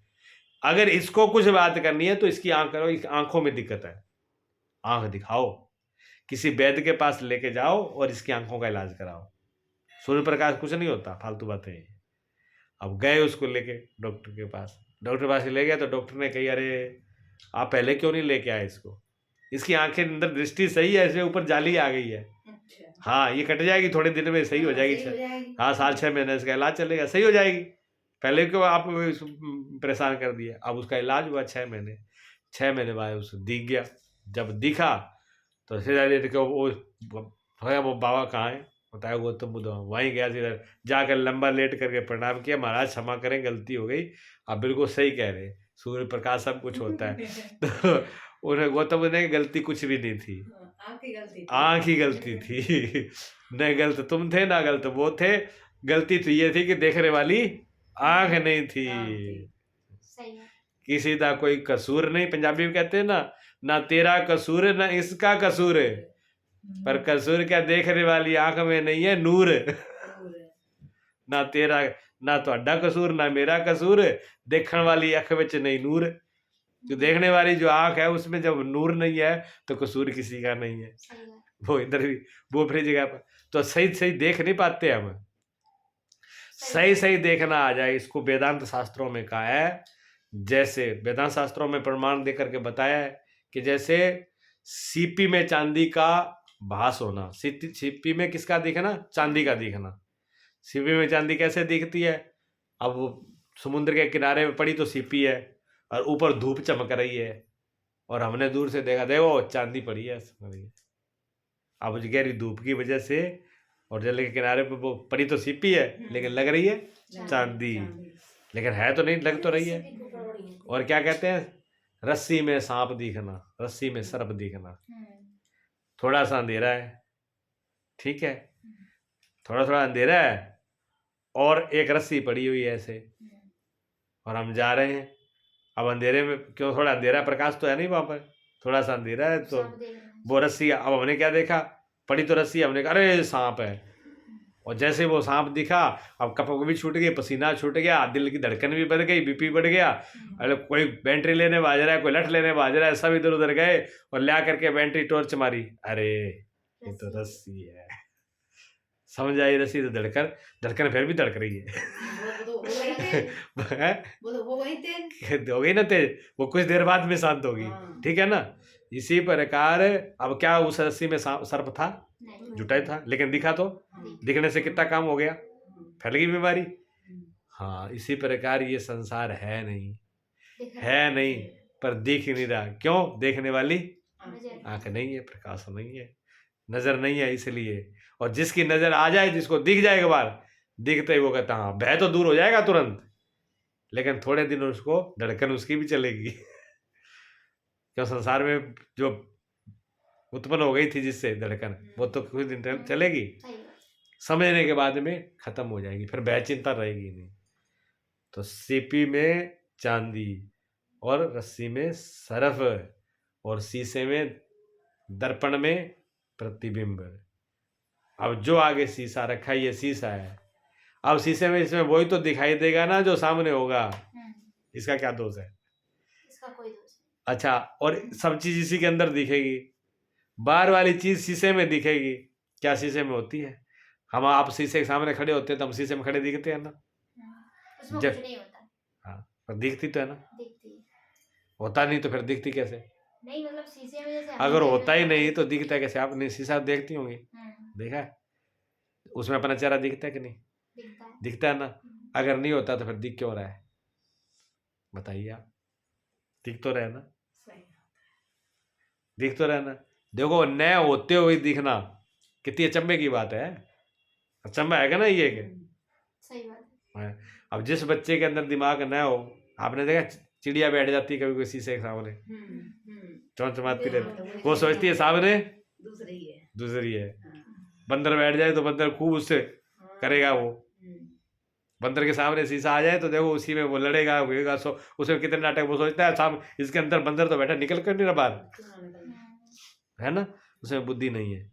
अगर इसको कुछ बात करनी है तो इसकी आंखों में दिक्कत है, आंख दिखाओ, किसी वैद्य के पास लेके जाओ और इसकी आंखों का इलाज कराओ। सूर्य प्रकाश कुछ नहीं होता, फालतू बातें। अब गए उसको लेके डॉक्टर के पास, डॉक्टर के पास ले गया तो डॉक्टर ने कही अरे आप पहले क्यों नहीं लेके आए इसको, इसकी आंखें अंदर दृष्टि सही है, इसमें ऊपर जाली आ गई है। हाँ ये कट जाएगी, थोड़े दिन में सही हो जाएगी। हाँ 6 महीने इसका इलाज चलेगा, सही हो जाएगी। पहले क्यों आप परेशान कर दिया। अब उसका इलाज हुआ 6 महीने, 6 महीने बाद उसे दिख गया। जब दिखा तो सीधा वो बाबा कहाँ है, बताया गौतम बुद्ध। वहीं गया, सीधा जाकर लंबा लेट करके प्रणाम किया, महाराज क्षमा करें गलती हो गई, आप बिल्कुल सही कह रहे, सूर्य प्रकाश सब कुछ होता है। तो उन्हें गौतम बुद्ध ने गलती कुछ भी नहीं थी, आँख ही गलती थी। न गलत तुम थे ना गलत वो थे, गलती तो ये थी कि देखने वाली आँख नहीं थी। किसी का कोई कसूर नहीं, पंजाबी में कहते हैं ना तेरा कसूर है ना इसका कसूर है, पर कसूर क्या देखने वाली आंख में नहीं है, नूर। ना तेरा ना ਤੁਹਾਡਾ कसूर ना मेरा कसूर, देखने वाली आंख में नहीं नूर। जो देखने वाली जो आंख है उसमें जब नूर नहीं है तो कसूर किसी का नहीं है। वो इधर भी वो अपनी जगह पर, तो सही सही देख नहीं पाते हम, सही सही देखना आ जाए। इसको वेदांत शास्त्रों में कहा है, जैसे वेदांत शास्त्रों में प्रमाण दे करके बताया है कि जैसे सीपी में चांदी का भास होना, सीपी में किसका दिखना, चांदी का दिखना। सीपी में चांदी कैसे दिखती है, अब वो समुद्र के किनारे में पड़ी तो सीपी है और ऊपर धूप चमक रही है और हमने दूर से देखा, देखो चांदी पड़ी है। अब गहरी धूप की वजह से और जल के किनारे पे वो पड़ी तो सीपी है लेकिन लग रही है चांदी, लेकिन है तो नहीं, लग तो रही है। और क्या कहते हैं, रस्सी में सांप दिखना, रस्सी में सर्प दिखना। थोड़ा सा अंधेरा है, ठीक है, थोड़ा थोड़ा अंधेरा है और एक रस्सी पड़ी हुई है ऐसे, और हम जा रहे हैं। अब अंधेरे में क्यों, थोड़ा अंधेरा, प्रकाश तो है नहीं वहां पर, थोड़ा सा अंधेरा है, तो वो रस्सी, अब हमने क्या देखा, पड़ी तो रस्सी, हमने कहा अरे सांप है। और जैसे वो सांप दिखा, अब कपड़े भी छूट गए, पसीना छूट गया, दिल की धड़कन भी बढ़ गई, बीपी बढ़ गया। अरे कोई बैटरी लेने भाज रहा है, कोई लठ लेने भाज रहा है, सब इधर उधर गए और ला करके बैटरी टॉर्च मारी, अरे ये तो रस्सी है। समझ आई, रस्सी तो धड़कन फिर भी धड़क रही है। हो गई ना तेज, वो कुछ देर बाद में शांत होगी, ठीक है ना। इसी प्रकार अब क्या उस रस्सी में सर्प था, जुटाई था, लेकिन दिखा तो, दिखने से कितना काम हो गया, फैल गई बीमारी। हाँ इसी प्रकार ये संसार है नहीं पर दिख नहीं रहा। क्यों, देखने वाली आंख नहीं है, प्रकाश नहीं है, नजर नहीं है, इसलिए। और जिसकी नजर आ जाए, जिसको दिख जाए एक बार, दिखते ही वो कहता हाँ भय तो दूर हो जाएगा तुरंत, लेकिन थोड़े दिन उसको धड़कन उसकी भी चलेगी। क्यों, संसार में जो उत्पन्न हो गई थी जिससे धड़कन, वो तो कुछ दिन चलेगी, समझने के बाद में खत्म हो जाएगी, फिर भय चिंता रहेगी नहीं। तो सीपी में चांदी और रस्सी में सरफ और शीशे में, दर्पण में प्रतिबिंब। अब जो आगे शीशा रखा है ये शीशा है, अब शीशे में इसमें वही तो दिखाई देगा ना जो सामने होगा, इसका क्या दोष है, इसका कोई दोष नहीं। अच्छा, और सब चीज इसी के अंदर दिखेगी, बाहर वाली चीज शीशे में दिखेगी, क्या शीशे में होती है। हम आप शीशे के सामने खड़े होते हैं तो हम शीशे में खड़े दिखते हैं ना, उसमें जब कुछ नहीं होता। हाँ पर दिखती तो है ना, दिखती है। होता नहीं तो फिर दिखती कैसे? नहीं मतलब शीशे में जैसे अगर होता ही नहीं तो दिखता कैसे? आपने शीशा देखती होंगी, हम्म, देखा है? उसमें अपना चेहरा दिखता है कि नहीं? दिखता है। दिखता है ना। अगर नहीं होता तो फिर दिख क्यों रहा है? बताइए आप। दिख तो रहे ना, सही दिख तो रहे ना। देखो नए होते हुए दिखना कितनी अचंभे की बात है। अचंभा है क्या ना ये के? सही बात है। अब जिस बच्चे के अंदर दिमाग न हो, आपने देखा चिड़िया बैठ जाती है कभी कोई शीशे के सामने, चमचमाती रहती, वो सोचती है सामने दूसरी है। दूसरी है। हाँ, बंदर बैठ जाए तो बंदर खूब उससे हाँ, करेगा वो। हम्म, बंदर के सामने शीशा आ जाए तो देखो उसी में वो लड़ेगा होगा। सो उसमें कितने नाटक, वो सोचता है साम इसके अंदर बंदर तो बैठा, निकल कर नहीं रहा बाहर, चुनाव निकलना। है ना। उसमें बुद्धि नहीं है,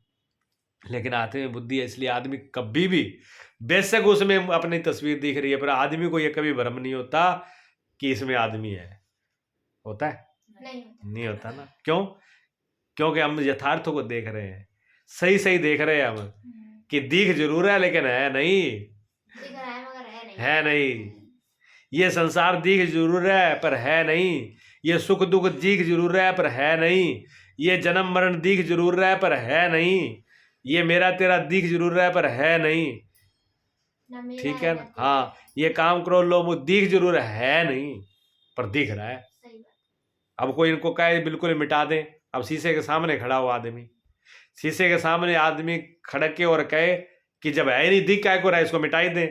लेकिन आते में बुद्धि है। इसलिए आदमी कभी भी, बेशक उसमें अपनी तस्वीर दिख रही है, पर आदमी को ये कभी भ्रम नहीं होता कि इसमें आदमी है। होता है? नहीं होता। नहीं होता ना। क्यों? क्योंकि हम यथार्थ को देख रहे हैं, सही सही देख रहे हैं हम, कि दिख जरूर है लेकिन है नहीं, दिख रहा है मगर है नहीं। है नहीं। ये संसार दिख जरूर है पर है नहीं, ये सुख दुख दिख जरूर है पर है नहीं, ये जन्म मरण दिख जरूर है पर है नहीं, ये मेरा तेरा दिख जरूर है पर है नहीं। ना मेरा ठीक है ना? ना तेरा। हाँ, ये काम क्रोध लोभ मोह दिख जरूर है नहीं पर दिख रहा है। सही बात। अब कोई इनको कहे बिल्कुल मिटा दें, अब शीशे के सामने खड़ा हुआ आदमी, शीशे के सामने आदमी खड़क के और कहे कि जब है ही नहीं दिख काय को रहा है, इसको मिटा ही दें,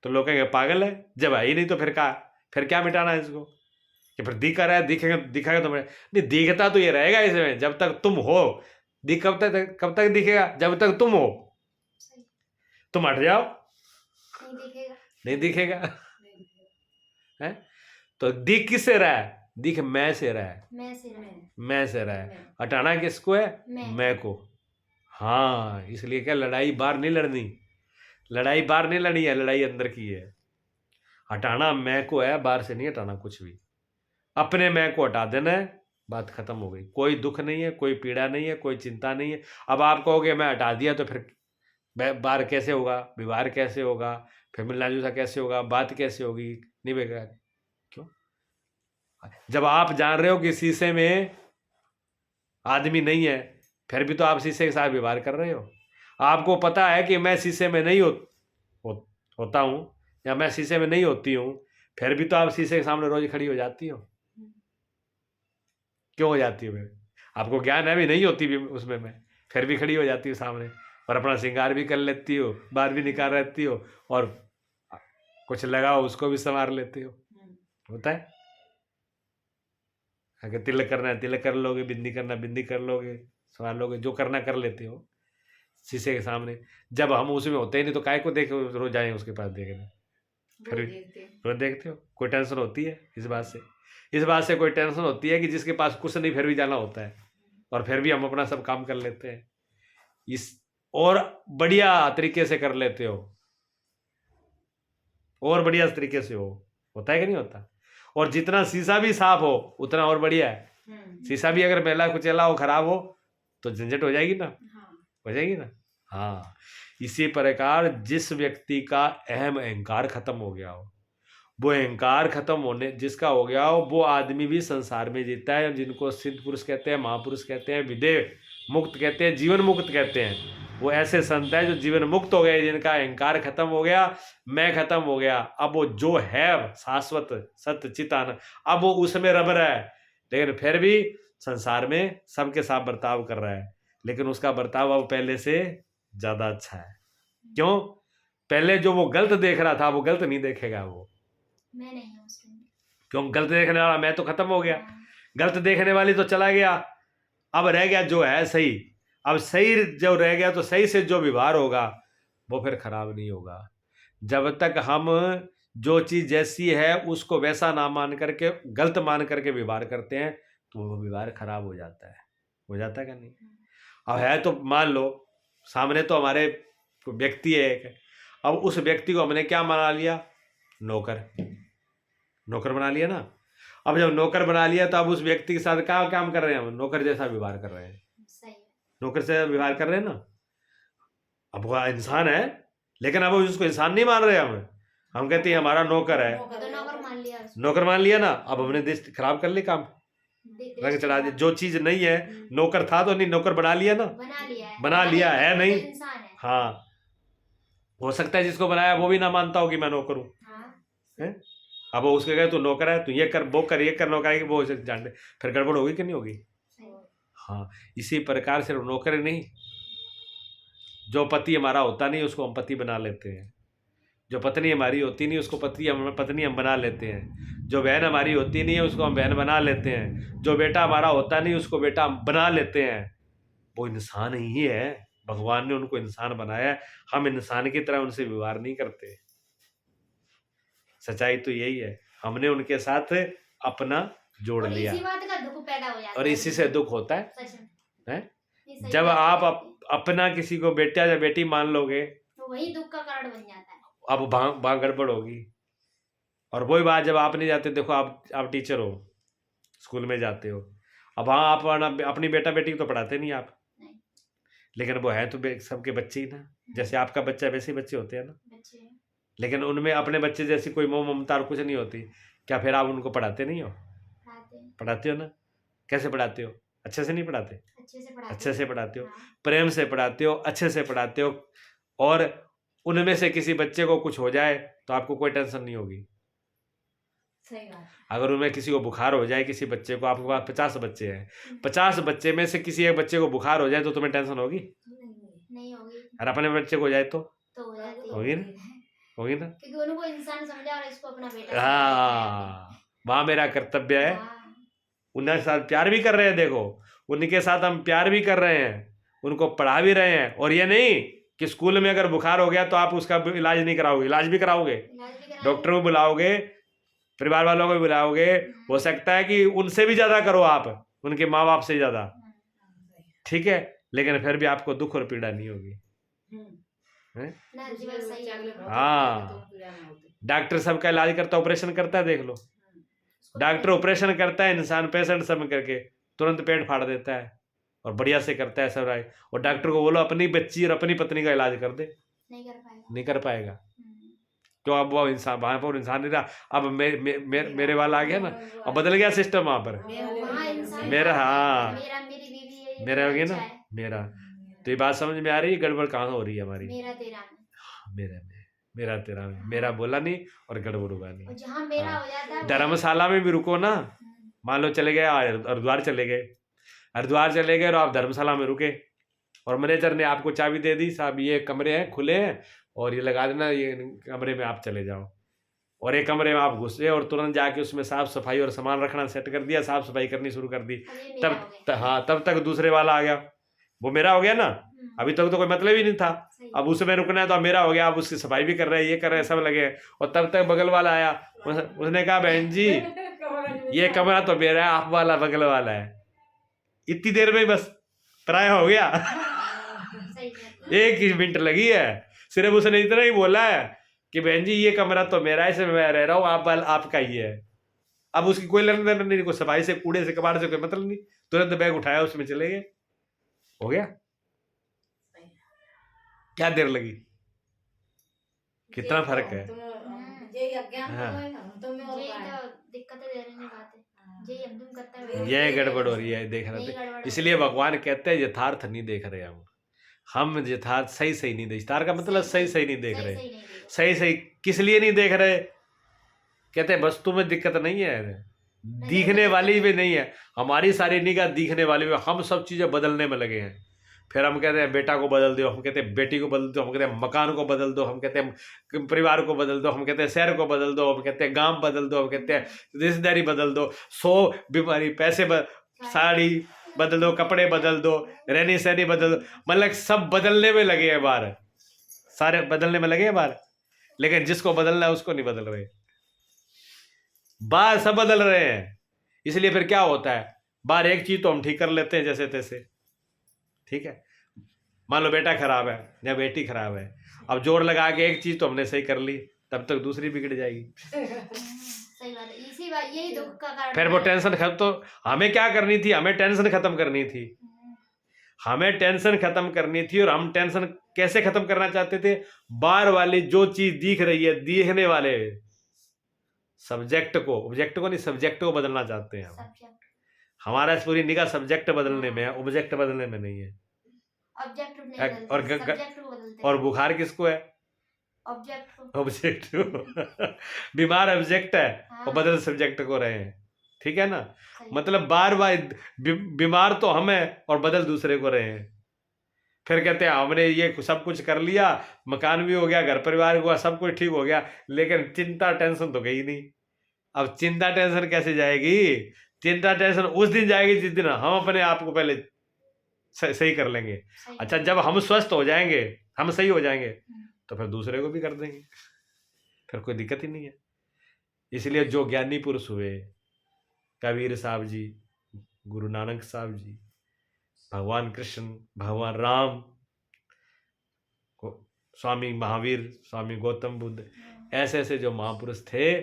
तो लोग कहेंगे पागल है। जब है ही नहीं तो फिर क्या मिटाना है इसको? कि फिर दिख रहा है, दिखेगा दिखेगा तो नहीं, दिखता तो ये रहेगा इसमें जब तक तुम हो। दिख कब तक दिखेगा? जब तक तुम हो। सही। तुम हट जाओ, नहीं दिखेगा। नहीं दिखेगा। है? तो दिख किससे रहा है? दिख मैं से रहा है, मैं से रहा है। मैं से रहा है। हटाना किसको है? मैं को। हाँ, इसलिए क्या लड़ाई बाहर नहीं लड़नी, लड़ाई बाहर नहीं लड़नी है, लड़ाई अंदर की है। हटाना मैं को है, बाहर से नहीं हटाना कुछ भी। अपने मैं को हटा देना है, बात खत्म हो गई। कोई दुख नहीं है, कोई पीड़ा नहीं है, कोई चिंता नहीं है। अब आप कहोगे मैं हटा दिया तो फिर बाहर कैसे होगा, व्यवहार कैसे होगा, फिर मिलना जुलना कैसे होगा, बात कैसे होगी? नहीं बेकार। क्यों? जब आप जान रहे हो कि शीशे में आदमी नहीं है, फिर भी तो आप शीशे के साथ व्यवहार कर रहे हो। आपको पता है कि मैं शीशे में नहीं होता हूँ, या मैं शीशे में नहीं होती हूँ, फिर भी तो आप शीशे के सामने रोज खड़ी हो जाती हो। क्यों हो जाती हो? फिर आपको ज्ञान है भी नहीं होती भी उसमें, मैं फिर भी खड़ी हो जाती हूँ सामने, और अपना श्रृंगार भी कर लेती हो, बाहर भी निकाल रहती हो, और कुछ लगाओ उसको भी संवार लेती हो। होता है? अगर तिलक करना है तिलक कर लोगे, बिंदी करना बिंदी कर लोगे, संवार लोगे, जो करना कर लेते हो शीशे के सामने। जब हम उसमें होते ही नहीं तो काय को देख रोज जाए उसके पास देखने? फिर रोज देखते हो। कोई टेंशन होती है इस बात से? इस बात से कोई टेंशन होती है कि जिसके पास कुछ नहीं फिर भी जाना होता है, और फिर भी हम अपना सब काम कर लेते हैं इस, और बढ़िया तरीके से कर लेते हो, और बढ़िया तरीके से हो। होता है कि नहीं होता? और जितना शीशा भी साफ हो उतना और बढ़िया है। शीशा भी अगर मैला कुचैला हो, खराब हो, तो झंझट हो जाएगी ना, हो जाएगी ना। हाँ, इसी प्रकार जिस व्यक्ति का अहंकार खत्म हो गया हो, वो अहंकार खत्म होने जिसका हो गया हो, वो आदमी भी संसार में जीता है। जिनको सिद्ध पुरुष कहते हैं, महापुरुष कहते हैं, विदेह मुक्त कहते हैं, जीवन मुक्त कहते हैं, वो ऐसे संत है जो जीवन मुक्त हो गए, जिनका अहंकार खत्म हो गया, मैं खत्म हो गया। अब वो जो है शाश्वत सत्य चितान, अब वो उसमें रब रहा है, लेकिन फिर भी संसार में सबके साथ बर्ताव कर रहा है, लेकिन उसका बर्ताव अब पहले से ज्यादा अच्छा है। क्यों? पहले जो वो गलत देख रहा था वो गलत नहीं देखेगा। वो मैं नहीं हूँ उसमें। क्यों? गलत देखने वाला मैं तो खत्म हो गया, गलत देखने वाली तो चला गया, अब रह गया जो है सही। अब सही जो रह गया तो सही से जो व्यवहार होगा वो फिर खराब नहीं होगा। जब तक हम जो चीज जैसी है उसको वैसा ना मान करके, गलत मान करके व्यवहार करते हैं, तो वो व्यवहार खराब हो जाता है। हो जाता है क्या नहीं? अब है तो मान लो सामने तो हमारे व्यक्ति है एक, अब उस व्यक्ति को हमने क्या बना लिया? नौकर बना लिया ना। अब जब नौकर बना लिया तो अब उस व्यक्ति के साथ क्या काम कर रहे हैं? हम नौकर जैसा व्यवहार कर रहे हैं। सही है। नौकर से व्यवहार कर रहे हैं ना। अब वो इंसान है, लेकिन अब उसको इंसान नहीं मान रहे हम, हम कहते हैं हमारा नौकर है, तो नौकर मान लिया उसको। नौकर मान लिया ना, अब हमने देश खराब कर लिया काम, रंग चढ़ा दिया। जो चीज नहीं है, नौकर था तो नहीं, नौकर बना लिया ना, बना लिया है, बना लिया है तो नहीं। इंसान है। हाँ, हो सकता है जिसको बनाया वो भी ना मानता हो कि मैं नौकर हूँ, हाँ, अब वो उसके कहे तू नौकर है, तू ये कर वो कर, ये कर, नौकर है, वो उसे जान दे, फिर गड़बड़ होगी कि नहीं होगी। सही। हाँ, इसी प्रकार सिर्फ नौकर नहीं, जो पति हमारा होता नहीं उसको हम पति बना लेते हैं, जो पत्नी हमारी होती नहीं उसको पत्नी हम बना लेते हैं, जो बहन हमारी होती नहीं है उसको हम बहन बना लेते हैं, जो बेटा हमारा होता नहीं उसको बेटा हम बना लेते हैं। वो इंसान ही है, भगवान ने उनको इंसान बनाया है, हम इंसान की तरह उनसे व्यवहार नहीं करते। सच्चाई तो यही है, हमने उनके साथ अपना जोड़ और लिया, इसी बात का दुख पैदा हो जाता और है। इसी से दुख होता है। सच में। हैं? ये सही जब बात आप है। अपना किसी को बेटा या बेटी मान लोगे, तो वही दुख का कारण बन जाता है। अब वहां गड़बड़ होगी। और वही बात जब आप नहीं जाते, देखो आप टीचर हो, स्कूल में जाते हो, अब वहाँ आप अपनी बेटा बेटी को तो पढ़ाते नहीं आप, नहीं। लेकिन वो है तो सबके बच्चे ही ना, जैसे आपका बच्चा वैसे ही बच्चे होते हैं ना, बच्चे हैं, लेकिन उनमें अपने बच्चे जैसी कोई मोह ममता और कुछ नहीं होती। क्या फिर आप उनको पढ़ाते नहीं हो? पढ़ाते हैं, पढ़ाते हो ना। कैसे पढ़ाते हो? अच्छे से नहीं पढ़ाते, अच्छे से पढ़ाते अच्छे से पढ़ाते हो, हाँ, प्रेम से पढ़ाते हो, अच्छे से पढ़ाते हो। और उनमें से किसी बच्चे को कुछ हो जाए तो आपको कोई टेंशन नहीं होगी। सही बात। अगर उनमें किसी को बुखार हो जाए, किसी बच्चे को, आपके पास 50 बच्चे हैं, 50 बच्चे में से किसी एक बच्चे को बुखार हो जाए तो तुम्हें टेंशन होगी? नहीं होगी और अपने बच्चे को हो जाए तो हो जाती है। होगी ना, होगी ना। क्योंकि उनको इंसान समझा और इसको अपना बेटा हाँ, वहाँ मेरा कर्तव्य है, हाँ, उनके साथ प्यार भी कर रहे हैं, देखो उनके साथ हम प्यार भी कर रहे हैं, उनको पढ़ा भी रहे हैं। और ये नहीं कि स्कूल में अगर बुखार हो गया तो आप उसका इलाज नहीं कराओगे, इलाज भी कराओगे, इलाज भी कराएंगे। डॉक्टर को बुलाओगे, परिवार वालों को भी बुलाओगे, हो सकता है कि उनसे भी ज्यादा करो आप, उनके माँ बाप से ज्यादा, ठीक है, लेकिन फिर भी आपको दुख और पीड़ा नहीं होगी। ना जीवन सही है। हाँ, डॉक्टर सबका इलाज करता है, ऑपरेशन करता है, देख लो, डॉक्टर ऑपरेशन करता है, इंसान पेशेंट सब करके तुरंत पेट फाड़ देता है और बढ़िया से करता है सब राय। और डॉक्टर को बोलो अपनी बच्ची और अपनी पत्नी का इलाज कर दे, नहीं कर पाएगा। नहीं कर पाएगा, क्यों? अब वो इंसान वहां पर इंसान नहीं रहा, अब मेरे वाला आ गया ना, अब बदल गया सिस्टम वहां पर। वहाँ इंसान मेरा, हाँ, मेरा मेरी बीवी है, ये मेरा हो गया बच्चा ना, है, मेरा। तो ये बात समझ में आ रही है, गड़बड़ कहाँ हो रही है हमारी? मेरा तेरा में। मेरा में, मेरा तेरा में, मेरा बोला नहीं और गड़बड़ हुआ और नहीं। जहाँ मेरा हाँ। हो जाता है धर्मशाला में भी रुको ना, मान लो चले गए हरिद्वार चले गए, हरिद्वार चले गए और आप धर्मशाला में रुके और मैनेजर ने आपको चाबी दे दी, साहब ये कमरे हैं खुले हैं और ये लगा देना, ये कमरे में आप चले जाओ। और एक कमरे में आप घुसे और तुरंत जाके उसमें साफ सफाई और सामान रखना सेट कर दिया, साफ सफाई करनी शुरू कर दी, हाँ, तब तक दूसरे वाला आ गया, वो मेरा हो गया ना। अभी तक तो कोई मतलब ही नहीं था, अब उसमें रुकना है तो अब मेरा हो गया, अब उसकी सफाई भी कर रहे हैं, ये कर रहे हैं, सब लगे। और तब तक बगल वाला आया, उसने कहा बहन जी ये कमरा तो मेरा है, आप वाला बगल वाला है। इतनी देर में बस पराया हो गया। एक ही मिनट लगी है, सिर्फ उसने इतना ही बोला है कि बहन जी ये कमरा तो मेरा है, इसमें मैं रह रहा हूँ, आपका ही है। अब उसकी कोई लेना देना नहीं, कोई सफाई से, कूड़े से, कबाड़ से कोई मतलब नहीं, तुरंत बैग उठाया उसमें चले गए, हो गया। क्या देर लगी, कितना फर्क है। ये गड़बड़ हो रही है, देख रहे थे, इसलिए भगवान कहते हैं यथार्थ नहीं देख रहे हम यथार्थ सही नहीं देख, तार का मतलब सही नहीं देख रहे, सही किस लिए नहीं देख रहे? कहते हैं वस्तु में दिक्कत नहीं है, दिखने वाली भी नहीं है, हमारी सारी निगाह दिखने वाली भी, हम सब चीजें बदलने में लगे हैं। फिर हम कहते हैं बेटा को बदल दो, हम कहते हैं बेटी को बदल दो, हम कहते हैं मकान को बदल दो, हम कहते हैं परिवार को बदल दो, हम कहते हैं शहर को बदल दो, हम कहते हैं गांव बदल दो, हम कहते हैं रिश्तेदारी बदल दो, 100 बीमारी, पैसे साड़ी बदल दो, कपड़े बदल दो, रहनी सहनी बदल दो, मतलब सब बदलने में लगे हैं बार, सारे बदलने में लगे हैं बार। लेकिन जिसको बदलना है उसको नहीं बदल रहे, बार सब बदल रहे हैं। इसलिए फिर क्या होता है, बार एक चीज तो हम ठीक कर लेते हैं जैसे तैसे, ठीक है, मान लो बेटा खराब है या बेटी खराब है, अब जोर लगा के एक चीज तो हमने सही कर ली, तब तक दूसरी बिगड़ जाएगी। सही बात है, इसी बात यही दुख का कारण। फिर वो टेंशन खत्म, तो हमें क्या करनी थी, हमें टेंशन खत्म करनी थी, हमें टेंशन खत्म करनी थी, और हम टेंशन कैसे खत्म करना चाहते थे? बाहर वाली जो चीज दिख रही है, दिखने वाले सब्जेक्ट को, ऑब्जेक्ट को नहीं, सब्जेक्ट को बदलना चाहते हैं हम। सब्जेक्ट हमारा पूरी निगाह सब्जेक्ट बदलने में है, ऑब्जेक्ट बदलने में नहीं है। ऑब्जेक्ट नहीं और बदलते, सब्जेक्ट को बदलते और हैं। बुखार किसको है? ऑब्जेक्ट को। ऑब्जेक्ट बीमार ऑब्जेक्ट है हाँ। और बदल सब्जेक्ट को रहे हैं, ठीक है ना? सही। मतलब बार बार बीमार तो हम हैं और बदल दूसरे को रहे हैं। फिर कहते हैं हमने ये सब कुछ कर लिया, मकान भी हो गया, घर परिवार हुआ, सब कुछ ठीक हो गया, लेकिन चिंता टेंशन तो गई नहीं। अब चिंता टेंशन कैसे जाएगी? चिंता टेंशन उस दिन जाएगी जिस दिन हम अपने आप को पहले सही कर लेंगे। सही। अच्छा, जब हम स्वस्थ हो जाएंगे, हम सही हो जाएंगे, तो फिर दूसरे को भी कर देंगे, फिर कोई दिक्कत ही नहीं है। इसलिए जो ज्ञानी पुरुष हुए, कबीर साहब जी, गुरु नानक साहब जी, भगवान कृष्ण, भगवान राम, स्वामी महावीर, स्वामी गौतम बुद्ध, ऐसे ऐसे जो महापुरुष थे,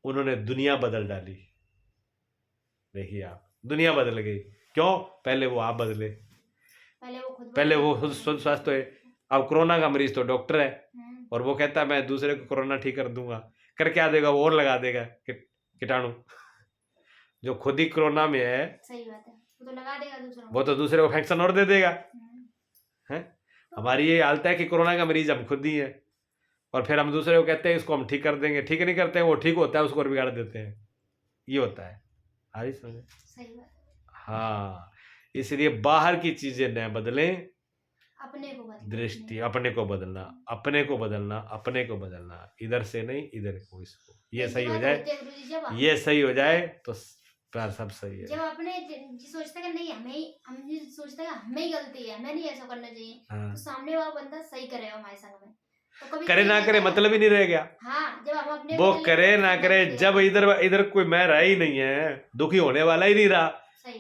उन्होंने दुनिया बदल डाली। देखिए आप, दुनिया बदल गई। क्यों? पहले वो आप बदले, पहले वो खुद स्वस्थ हुए। अब कोरोना का मरीज तो डॉक्टर है, और वो कहता है मैं दूसरे को कोरोना ठीक कर दूंगा। कर क्या देगा? वो और लगा देगा कीटाणु। जो खुद ही कोरोना में है, सही बात है, वो तो लगा देगा दूसरों को, वो तो दूसरे को इन्फेक्शन और दे देगा। है हमारी ये हालत है कि कोरोना का मरीज हम खुद ही है, और फिर हम दूसरे को कहते हैं इसको हम ठीक कर देंगे। ठीक नहीं करते हैं, वो ठीक होता है उसको और बिगाड़ देते हैं। ये होता है। आ रही समझ? सही बात। हाँ, इसलिए बाहर की चीजें न बदलें, अपने को बदलना, दृष्टि अपने को बदलना, अपने को बदलना, अपने को बदलना, इधर से नहीं इधर को, इसको ये सही हो जाए, ये सही हो जाए तो प्यार सब सही है। जब अपने सोचता है नहीं हम सोचते हैं हमें ही गलती है, हमें नहीं ऐसा करना चाहिए, हाँ। तो सामने वाला बंदा सही करेगा हमारे संग में, तो कभी करे ना करे मतलब ही नहीं रह गया। हाँ, जब हम अपने वो करे ना करे, जब इधर इधर कोई मैं रहा ही नहीं है, दुखी होने वाला ही नहीं रहा,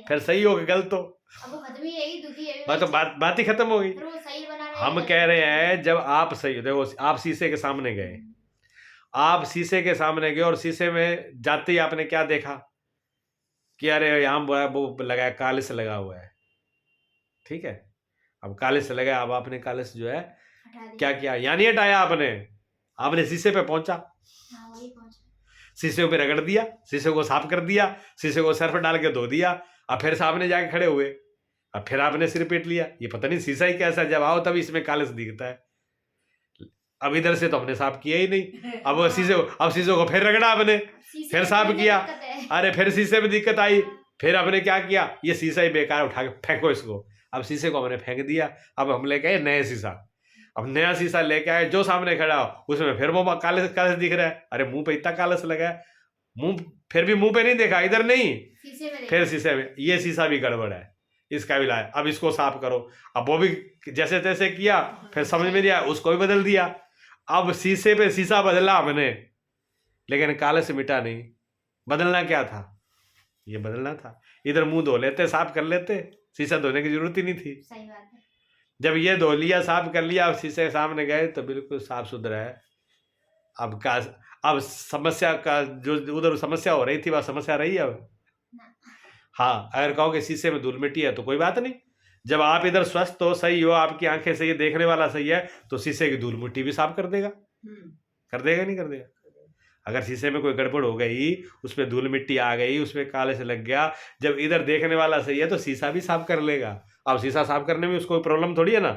फिर सही हो गया गलत, तो अब वो खत्म ही है, दुखी है, बात तो बात ही खत्म हो गई। फिर वो सही बना रहे हम कह रहे हैं जब आप सही, देखो आप शीशे के सामने गए, आप शीशे के सामने गए और शीशे में जाते ही आपने क्या देखा कि अरे यहाँ वो लगा, कालिस लगा हुआ है, ठीक है। अब कालिस लगा, अब आपने कालिस जो है क्या किया? यहाँ नहीं हटाया आपने, आपने शीशे पे पहुंचा, शीशे पे रगड़ दिया, शीशे को साफ कर दिया, शीशे को सर्फ डाल के धो दिया, अब फिर सामने जाके खड़े हुए, अब फिर आपने सिर पीट लिया। ये पता नहीं शीशा ही कैसा, जब आओ तभी इसमें कालिस दिखता है। अब इधर से तो हमने साफ किया ही नहीं, अब शीशे को फिर रगड़ा आपने, फिर साफ किया, अरे फिर शीशे में दिक्कत आई, फिर आपने क्या किया? ये शीशा ही बेकार, उठा के फेंको इसको। अब शीशे को हमने फेंक दिया, अब हम लेके आए नया शीशा। अब नया शीशा लेके आए, जो सामने खड़ा हो उसमें फिर वो कालिस कालिस दिख रहा है। अरे मुंह पे इतना कालिस लगा है, मुंह फिर भी मुंह पे नहीं देखा, इधर नहीं, फिर शीशे में, ये शीशा भी गड़बड़ है, इसका भी लाया, अब इसको साफ करो। अब वो भी जैसे तैसे किया, फिर समझ में नहीं आया, उसको भी बदल दिया। अब शीशे पे शीशा बदला हमने, लेकिन कालिस मिटा नहीं। बदलना क्या था? ये बदलना था। इधर मुंह धो लेते, साफ कर लेते, शीशा धोने की जरूरत ही नहीं थी। सही बात है। जब ये धो लिया, साफ कर लिया, अब शीशे के सामने गए तो बिल्कुल साफ सुथरा है। अब समस्या का जो उधर समस्या हो रही थी, वह समस्या रही है अब। हाँ, अगर कहो कि शीशे में धूल मिट्टी है तो कोई बात नहीं, जब आप इधर स्वस्थ हो, सही हो, आपकी आंखें सही है, देखने वाला सही है, तो शीशे की धूल मिट्टी भी साफ कर देगा। कर देगा नहीं कर देगा? अगर शीशे में कोई गड़बड़ हो गई, उसमें धूल मिट्टी आ गई, उसमें काले से लग गया, जब इधर देखने वाला सही है तो शीशा भी साफ कर लेगा। अब शीशा साफ करने में उसको प्रॉब्लम थोड़ी है ना,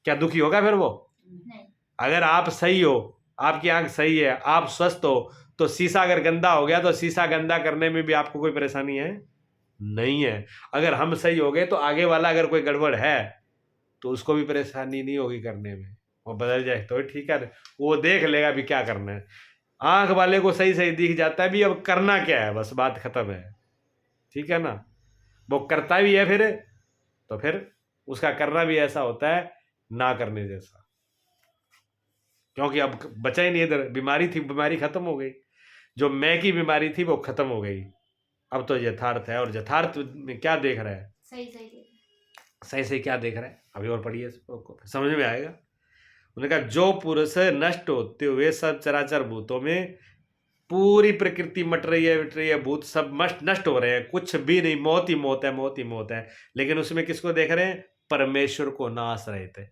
क्या दुखी होगा फिर वो? नहीं। अगर आप सही हो, आपकी आंख सही है, आप स्वस्थ हो, तो शीशा अगर गंदा हो गया तो शीशा गंदा करने में भी आपको कोई परेशानी है? नहीं है। अगर हम सही हो गए तो आगे वाला अगर कोई गड़बड़ है तो उसको भी परेशानी नहीं होगी करने में, वो बदल जाए तो ठीक है, वो देख लेगा भी क्या करना है। आंख वाले को सही सही दिख जाता है भी अब करना क्या है, बस बात खत्म है, ठीक है ना। वो करता भी है फिर उसका करना भी ऐसा होता है ना करने जैसा, क्योंकि अब बचा ही नहीं। इधर बीमारी थी, बीमारी खत्म हो गई, जो मैं की बीमारी थी वो खत्म हो गई। अब तो यथार्थ है, और यथार्थ में क्या देख रहा है, सही सही क्या देख रहा है, अभी और पढ़िए समझ में आएगा। उन्होंने कहा जो पुरुष नष्ट होते हुए सब चराचर भूतों में, पूरी प्रकृति मट रही है, भूत सब नष्ट हो रहे हैं, कुछ भी नहीं, मौत ही मौत है, मौत ही मौत है, लेकिन उसमें किसको देख रहे हैं? परमेश्वर को नाश रहित है।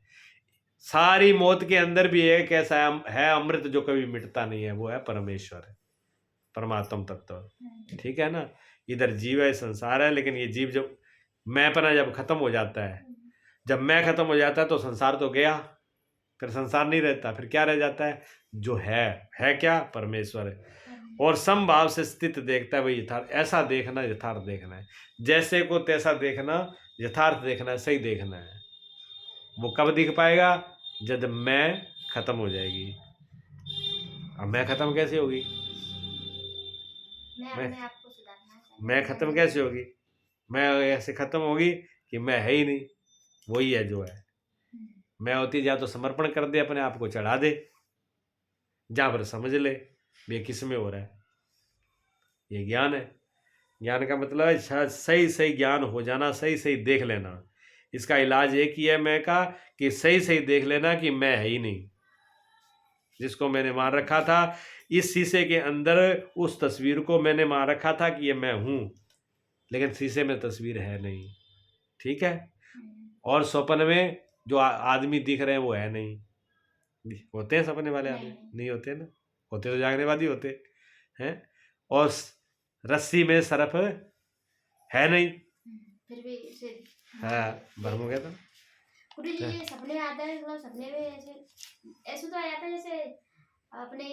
सारी मौत के अंदर भी एक ऐसा है अमृत जो कभी मिटता नहीं है, वो है परमेश्वर, परमात्म तत्व। ठीक है ना। इधर जीव है, संसार है, लेकिन ये जीव जब मैंपना जब खत्म हो जाता है, जब मैं खत्म हो जाता है तो संसार तो गया, फिर संसार नहीं रहता, फिर क्या रह जाता है? जो है क्या? परमेश्वर है। और समभाव से स्थित देखता है वही यथार्थ। ऐसा देखना यथार्थ देखना है, जैसे को तैसा देखना यथार्थ देखना है, सही देखना है। वो कब दिख पाएगा? जब मैं खत्म हो जाएगी। अब मैं खत्म कैसे होगी? मैं खत्म कैसे होगी? मैं ऐसे खत्म होगी कि मैं है ही नहीं, वही है जो है। मैं होती जा तो समर्पण कर दे, अपने आप को चढ़ा दे, जहां पर समझ ले ये किस में हो रहा है। ये ज्ञान है। ज्ञान का मतलब है सही सही ज्ञान हो जाना, सही सही देख लेना। इसका इलाज एक ही है मैं का, कि सही सही देख लेना कि मैं है ही नहीं। जिसको मैंने मान रखा था इस शीशे के अंदर, उस तस्वीर को मैंने मान रखा था कि ये मैं हूं, लेकिन शीशे में तस्वीर है नहीं। ठीक है। और स्वप्न में जो आदमी दिख रहे हैं वो है नहीं। होते हैं सपने वाले आदमी? नहीं होते ना। होते तो जागनेवादी होते हैं। और रस्सी में सरफ है नहीं, फिर भी हाँ भरम हो गया था। गुरु जी ये सपने आता है, मतलब सपने में ऐसे तो आ जाता है जैसे अपने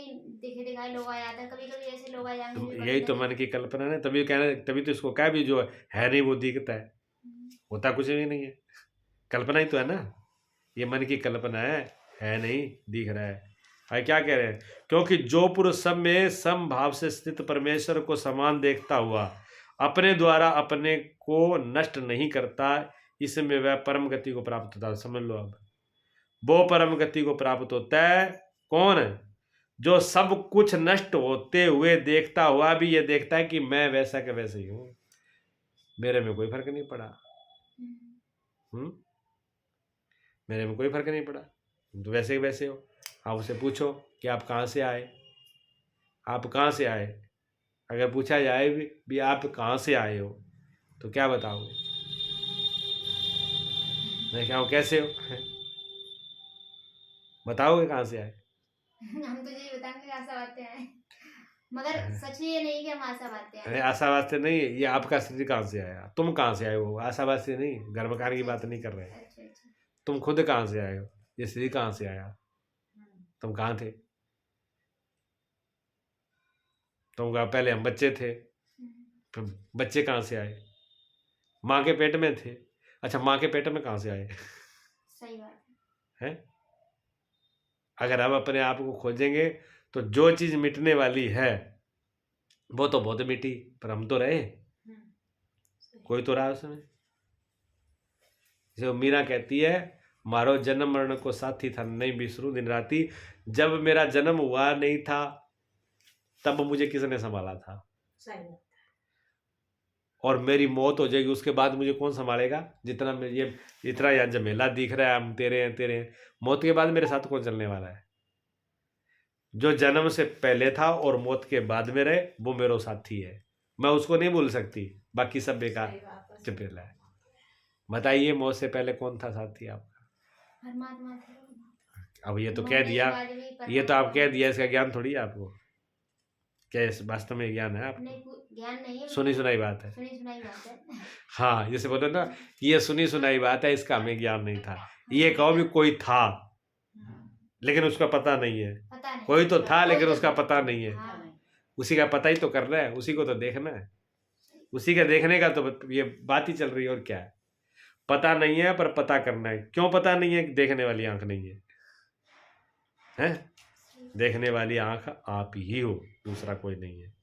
देखे दिखाए लोग आ जाते हैं, कभी कभी ऐसे लोग आ जाएंगे। तो यही तो मन की कल्पना है, तभी कहना, तभी तो इसको क्या भी जो है नहीं वो दिखता है, होता कुछ भी नहीं है, कल्पना ही तो है ना। ये मन की कल्पना है नहीं, दिख रहा है। क्या कह रहे हैं? क्योंकि जो पुरुष सब में समभाव से स्थित परमेश्वर को समान देखता हुआ अपने द्वारा अपने को नष्ट नहीं करता, इसमें वह परम गति को प्राप्त होता है। समझ लो, अब वो परम गति को प्राप्त होता है कौन? जो सब कुछ नष्ट होते हुए देखता हुआ भी ये देखता है कि मैं वैसा के वैसे ही हूं, मेरे में कोई फर्क नहीं पड़ा। मेरे में कोई फर्क नहीं पड़ा, तो वैसे ही वैसे हो। आप उसे पूछो कि आप कहाँ से आए, आप कहाँ से आए। अगर पूछा जाए भी आप कहाँ से आए हो, तो क्या बताओगे? मैं क्या हूँ, कैसे हो? बताओगे कहाँ से आए? हम तो यही बताएंगे आशावादी आए, मगर सच ये नहीं कि हम आशावादी आए। आशावाद से नहीं, ये आपका शरीर कहाँ से आया, तुम कहाँ से आए हो। आशावाद से नहीं, घर मकान की बात नहीं कर रहे। तुम खुद कहाँ से आए हो, ये शरीर कहाँ से आया, तुम कहाँ थे? तुम कहा पहले हम बच्चे थे, फिर बच्चे कहाँ से आए? माँ के पेट में थे। अच्छा, माँ के पेट में कहाँ से आए? सही बात है। अगर हम अपने आप को खोजेंगे तो जो चीज मिटने वाली है वो तो बहुत मिटी, पर हम तो रहे, कोई तो रहा उसमें। जो मीरा कहती है, मारो जन्म मरण को साथी था नहीं बिसरू दिन राती। जब मेरा जन्म हुआ नहीं था तब मुझे किसने संभाला था, और मेरी मौत हो जाएगी उसके बाद मुझे कौन संभालेगा? जितना ये इतना यहाँ झमेला दिख रहा है, हम तेरे हैं, मौत के बाद मेरे साथ कौन चलने वाला है? जो जन्म से पहले था और मौत के बाद में रहे वो मेरा साथी है, मैं उसको नहीं भूल सकती, बाकी सब बेकार चपेला है। बताइए, मौत से पहले कौन था साथी आपका? परमात्मा थे। अब ये तो कह दिया, ये तो आप कह दिया, इसका ज्ञान थोड़ी है आपको। क्या वास्तव में ज्ञान है आपको? ज्ञान नहीं है, सुनी सुनाई बात है। सुनी सुनाई बात है। हाँ, जैसे बोलो ना, ये सुनी सुनाई बात है, इसका हमें ज्ञान नहीं था। ये कहो भी कोई था लेकिन उसका पता नहीं है, कोई तो था लेकिन उसका पता नहीं है। उसी का पता ही तो करना है, उसी को तो देखना है, उसी का देखने का तो ये बात ही चल रही है। और क्या है? पता नहीं है पर पता करना है। क्यों पता नहीं है? देखने वाली आंख नहीं है, हैं? देखने वाली आंख आप ही हो, दूसरा कोई नहीं है,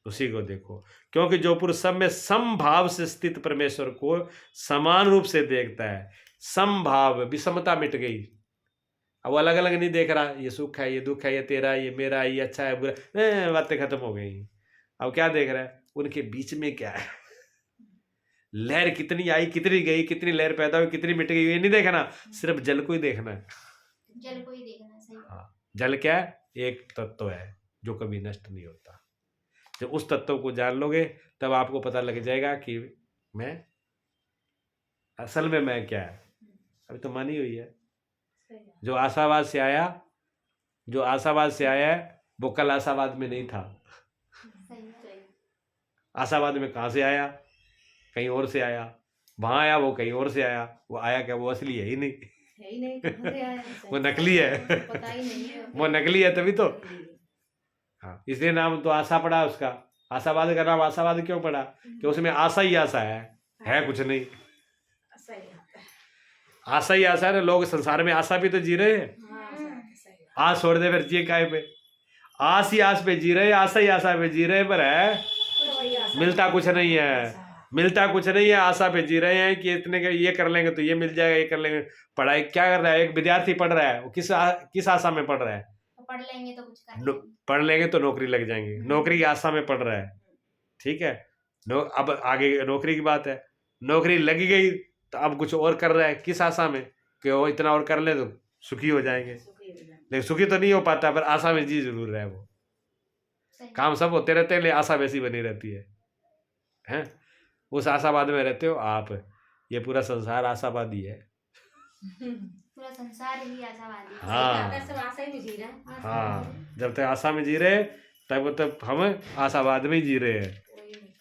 उसी को देखो। क्योंकि जो पुरुष सब में समभाव से स्थित परमेश्वर को समान रूप से देखता है, समभाव, विषमता मिट गई। अब अलग अलग नहीं देख रहा, ये सुख है, ये दुख है, ये तेरा, ये मेरा, ये अच्छा है, बुरा, बातें खत्म हो गई। अब क्या देख रहा है? उनके बीच में क्या है, लहर कितनी आई, कितनी गई, कितनी लहर पैदा हुई, कितनी मिट गई, ये नहीं देखना, सिर्फ जल को ही देखना है। जल को ही देखना, सही। हाँ, जल क्या है? एक तत्व है जो कभी नष्ट नहीं होता। जब उस तत्व को जान लोगे तब आपको पता लग जाएगा कि मैं असल में मैं क्या है। अभी तो मानी हुई है। सही बात। जो आशावाद से आया है वो कल आशावाद में नहीं था। सही बात। सही। आशावाद में कहाँ से आया? कहीं और से आया। वहां आया वो कहीं और से आया। वो आया क्या? वो असली है ही नहीं। है ही नहीं, कहाँ से आया? वो नकली है। पता ही नहीं है। वो नकली है तभी तो। हाँ, इसलिए नाम तो आशा पड़ा उसका। आशावाद का नाम आशावाद क्यों पड़ा? कि उसमें आशा ही आशा है कुछ नहीं। सही बात है। आशा ही आशा है ना। लोग संसार में आशा भी तो जी रहे हैं। हाँ, सही बात। आस छोड़ दे फिर जिए काहे पे? आस ही आस पे जी रहे हैं, आशा ही आशा पे जी रहे हैं, पर है तो वही आशा। मिलता कुछ नहीं है। मिलता कुछ नहीं है। आशा पे जी रहे हैं कि इतने के ये कर लेंगे तो ये मिल जाएगा, ये कर लेंगे। पढ़ाई क्या कर रहा है? एक विद्यार्थी पढ़ रहा है, वो किस आशा में पढ़ रहा है? तो पढ़ लेंगे तो कुछ कर लेंगे। पढ़ लेंगे तो नौकरी लग जाएंगी, नौकरी की आशा में पढ़ रहा है। ठीक है। अब आगे नौकरी की बात है। नौकरी लगी गई तो अब कुछ और कर रहा है, किस आशा में? कि वो इतना और कर ले तो सुखी हो जाएंगे। लेकिन सुखी तो नहीं हो पाता, पर आशा में जी जरूर रहा है वो। सही। काम सब होते रहते हैं, लेकिन आशा वैसी बनी रहती है। हैं? उस आशावाद में रहते हो आप। ये पूरा संसार आशावादी है। पूरा संसार ही आशावादी है। हाँ। सब आशा ही में जी रहे हैं। हाँ, जब तक आशा में जी रहे तब हम आशावाद में ही जी रहे हैं।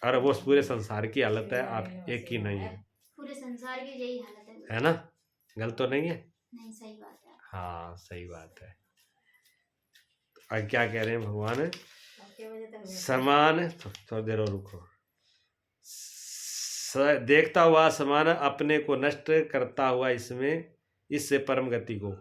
और वो पूरे संसार की हालत है, आप एक की नहीं है। पूरे संसार की यही हालत है। है ना? गलत तो नहीं है? नहीं, सही बात है। हाँ, सही बात है। अब क्या कह रहे हैं भगवान? समान, थोड़ी देर और रुको। देखता हुआ समान अपने को नष्ट करता हुआ इससे परम गति को।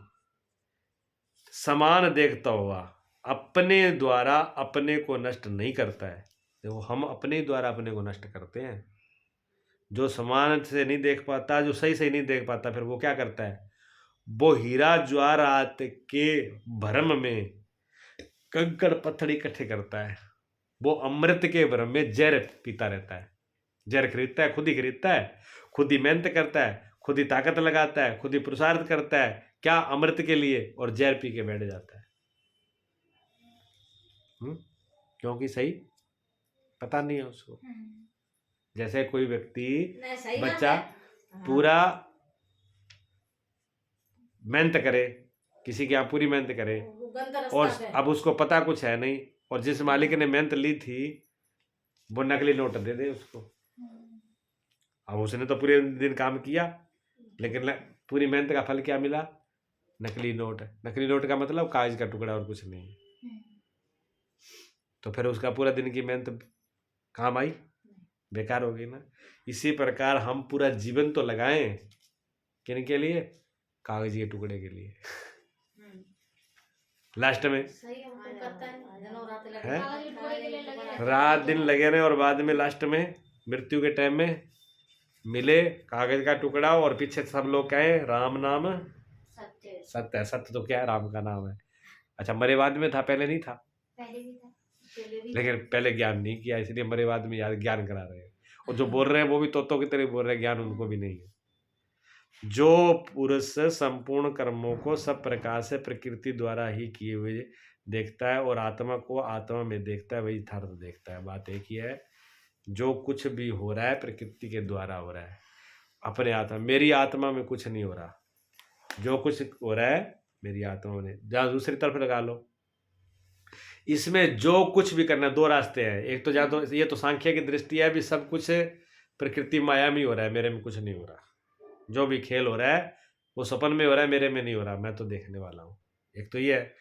समान देखता हुआ अपने द्वारा अपने को नष्ट नहीं करता है। देखो, हम अपने द्वारा अपने को नष्ट करते हैं। जो समान से नहीं देख पाता, जो सही नहीं देख पाता, फिर वो क्या करता है? वो हीरा ज्वारात के भ्रम में कंकड़ पत्थर इकट्ठे करता है। वो अमृत के भ्रम में जहर पीता रहता है। जहर खरीदता है, खुद ही खरीदता है, खुद ही मेहनत करता है, खुद ही ताकत लगाता है, खुद ही पुरुषार्थ करता है, क्या? अमृत के लिए, और जहर पी के बैठ जाता है। क्योंकि सही पता नहीं है उसको। जैसे कोई व्यक्ति, बच्चा पूरा मेहनत करे, किसी के यहाँ पूरी मेहनत करे, और अब उसको पता कुछ है नहीं, और जिस मालिक ने मेहनत ली थी वो नकली नोट दे दे उसको। अब उसने तो पूरे दिन काम किया, लेकिन पूरी मेहनत का फल क्या मिला? नकली नोट। नकली नोट का मतलब कागज का टुकड़ा और कुछ नहीं। तो फिर उसका पूरा दिन की मेहनत काम आई? बेकार हो गई ना। इसी प्रकार हम पूरा जीवन तो लगाएं, किन के लिए? कागज के टुकड़े के लिए। लास्ट में है रात दिन लगे रहे, और बाद में लास्ट में मृत्यु के टाइम में मिले कागज का टुकड़ा, और पीछे सब लोग कहें राम नाम सत्य है। सत्य तो क्या है? राम का नाम है। अच्छा, मरे बाद में था, पहले नहीं था? पहले भी था, लेकिन पहले ज्ञान नहीं किया, इसलिए मरे बाद में याद ज्ञान करा रहे हैं। और जो बोल रहे हैं वो भी तोतों की तरह बोल रहे हैं, ज्ञान उनको भी नहीं है। जो पुरुष संपूर्ण कर्मों को सब प्रकार से प्रकृति द्वारा ही किए हुए देखता है और आत्मा को आत्मा में देखता है, वही यथार्थ देखता है। बात एक ही है, जो कुछ भी हो रहा है प्रकृति के द्वारा हो रहा है। अपने आत्मा, मेरी आत्मा में कुछ नहीं हो रहा। जो कुछ हो रहा है मेरी आत्मा में। जहाँ दूसरी तरफ लगा लो, इसमें जो कुछ भी करना, दो रास्ते हैं। एक तो जहाँ तो ये तो सांख्य की दृष्टि है, भी सब कुछ प्रकृति माया में हो रहा है, मेरे में कुछ नहीं हो रहा। जो भी खेल हो रहा है वो सपन में हो रहा है, मेरे में नहीं हो रहा, मैं तो देखने वाला हूँ। एक तो ये है।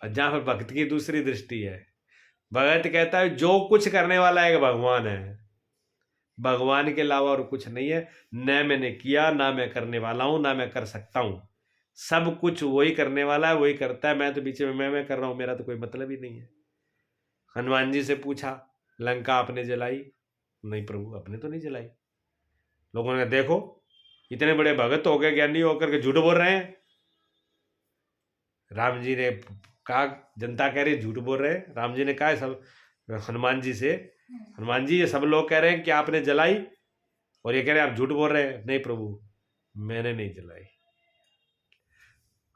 और जहाँ पर भक्त की दूसरी दृष्टि है, भगत कहता है जो कुछ करने वाला एक भगवान है, भगवान के अलावा और कुछ नहीं है। न मैंने किया, ना मैं करने वाला हूँ, ना मैं कर सकता हूँ। सब कुछ वही करने वाला है, वही करता है। मैं तो बीच में मैं कर रहा हूँ, मेरा तो कोई मतलब ही नहीं है। हनुमान जी से पूछा, लंका आपने जलाई? नहीं प्रभु, अपने तो नहीं जलाई। लोगों ने देखो, इतने बड़े भगत हो गए, ज्ञानी होकर के झूठ बोल रहे हैं। राम जी ने कहा, जनता कह रही झूठ बोल रहे हैं। राम जी ने कहा सब हनुमान जी से, हनुमान जी ये सब लोग कह रहे हैं कि आपने जलाई, और ये कह रहे हैं आप झूठ बोल रहे हैं। नहीं प्रभु, मैंने नहीं जलाई।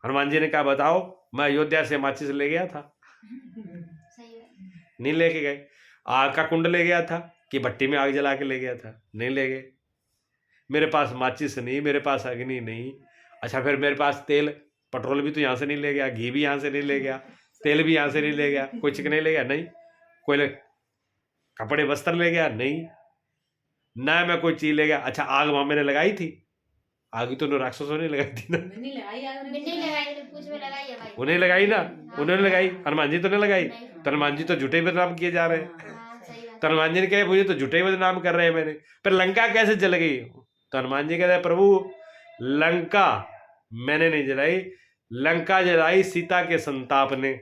हनुमान जी ने कहा बताओ, मैं अयोध्या से माचिस ले गया था? नहीं लेके गए। आग का कुंड ले गया था कि भट्टी में आग जला के ले गया था? नहीं ले गए। मेरे पास माचिस नहीं, मेरे पास अग्नि नहीं, अच्छा फिर मेरे पास तेल पेट्रोल भी तो यहाँ से नहीं ले गया, घी भी यहाँ से नहीं ले गया, तेल भी यहाँ से नहीं ले गया, कोई चिकन नहीं ले गया, नहीं कोई कपड़े वस्त्र ले गया, नहीं ना मैं कोई चीज ले गया। अच्छा आग वहां मैंने लगाई थी, आग तो राक्षसों ने लगाई थी ना, मैंने लगाई आग मैंने नहीं लगाई तो कुछ में लगाई है भाई। उन्हें लगाई ना, हाँ। उन्होंने लगाई, हनुमान जी तो नहीं लगाई। नहीं। तो हनुमान जी तो झूठे ही बदनाम किए जा रहे हैं। हाँ सही बात तो हनुमान जी ने कहा मुझे तो झूठे ही बदनाम कर रहे हैं मैंने, पर लंका कैसे जल गई? तो हनुमान जी कहते हैं प्रभु लंका मैंने नहीं जलाई, लंका जलाई सीता के संताप ने,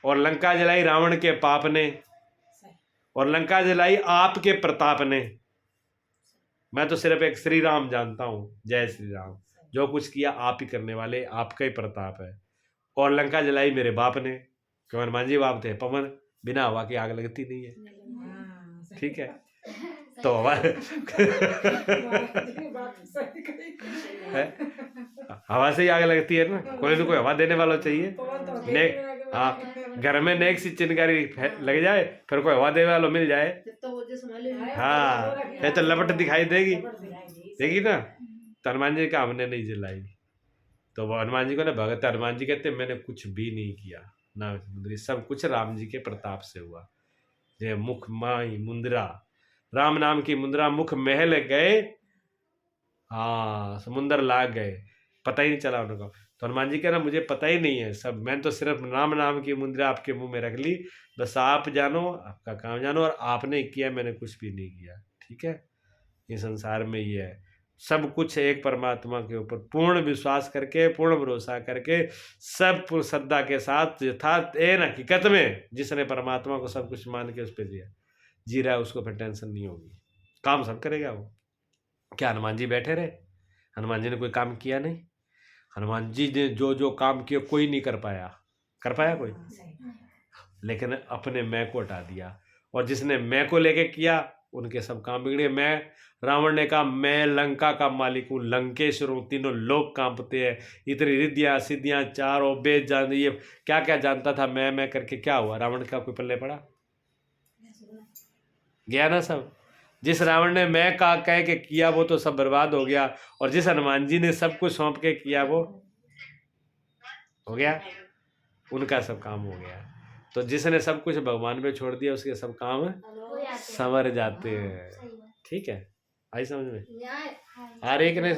और लंका जलाई रावण के पाप ने, और लंका जलाई आपके प्रताप ने। मैं तो सिर्फ एक श्री राम जानता हूं, जय श्री राम। जो कुछ किया आप ही करने वाले, आपका ही प्रताप है। और लंका जलाई मेरे बाप ने, क्यों हनुमान जी बाप थे। पवन बिना हवा की आग लगती नहीं है, ठीक है। तो हवा हवा से ही आग लगती है ना, कोई ना कोई हवा देने वाला चाहिए। ने हाँ घर में नेक सी चिनगारी लग जाए, फिर कोई हवा देने वाला मिल जाए, हाँ फिर तो लपट दिखाई देगी, देगी ना। तो हनुमान जी का हमने नहीं जलाई। तो वो हनुमान जी को ना भगत हनुमान जी कहते मैंने कुछ भी नहीं किया ना, सब कुछ राम जी के प्रताप से हुआ। ये मुख माई मुंद्रा, राम नाम की मुंद्रा मुख महल गए, हाँ समुंदर लाग गए, पता ही नहीं चला उनको। तो हनुमान जी कहना मुझे पता ही नहीं है सब, मैंने तो सिर्फ राम नाम की मुंद्रा आपके मुंह में रख ली, बस आप जानो आपका काम जानो, और आपने किया मैंने कुछ भी नहीं किया, ठीक है। ये संसार में ये है, सब कुछ एक परमात्मा के ऊपर पूर्ण विश्वास करके, पूर्ण भरोसा करके, सब श्रद्धा के साथ यथार्थ हकीकत में जिसने परमात्मा को सब कुछ मान के उस पर दिया जी रहा है, उसको फिर टेंशन नहीं होगी, काम सब करेगा वो। क्या हनुमान जी बैठे रहे? हनुमान जी ने कोई काम किया नहीं। हनुमान जी ने जो जो काम किया कोई नहीं कर पाया, कर पाया कोई? लेकिन अपने मैं को हटा दिया, और जिसने मैं को लेके किया उनके सब काम बिगड़े। मैं रावण ने कहा मैं लंका का मालिक हूँ, लंकेश्वर हूँ, तीनों लोग कांपते हैं, इतनी रिद्धियाँ सिद्धियाँ चारों वेद जान, ये क्या क्या जानता था, मैं करके क्या हुआ? रावण का कोई पल्ले पड़ा? गया ना सब। जिस रावण ने मैं का कह के किया वो तो सब बर्बाद हो गया, और जिस हनुमान जी ने सब कुछ सौंप के किया वो हो गया, उनका सब काम हो गया। तो जिसने सब कुछ भगवान पे छोड़ दिया उसके सब काम संवर जाते हैं, ठीक है। आई समझ में? हर एक ने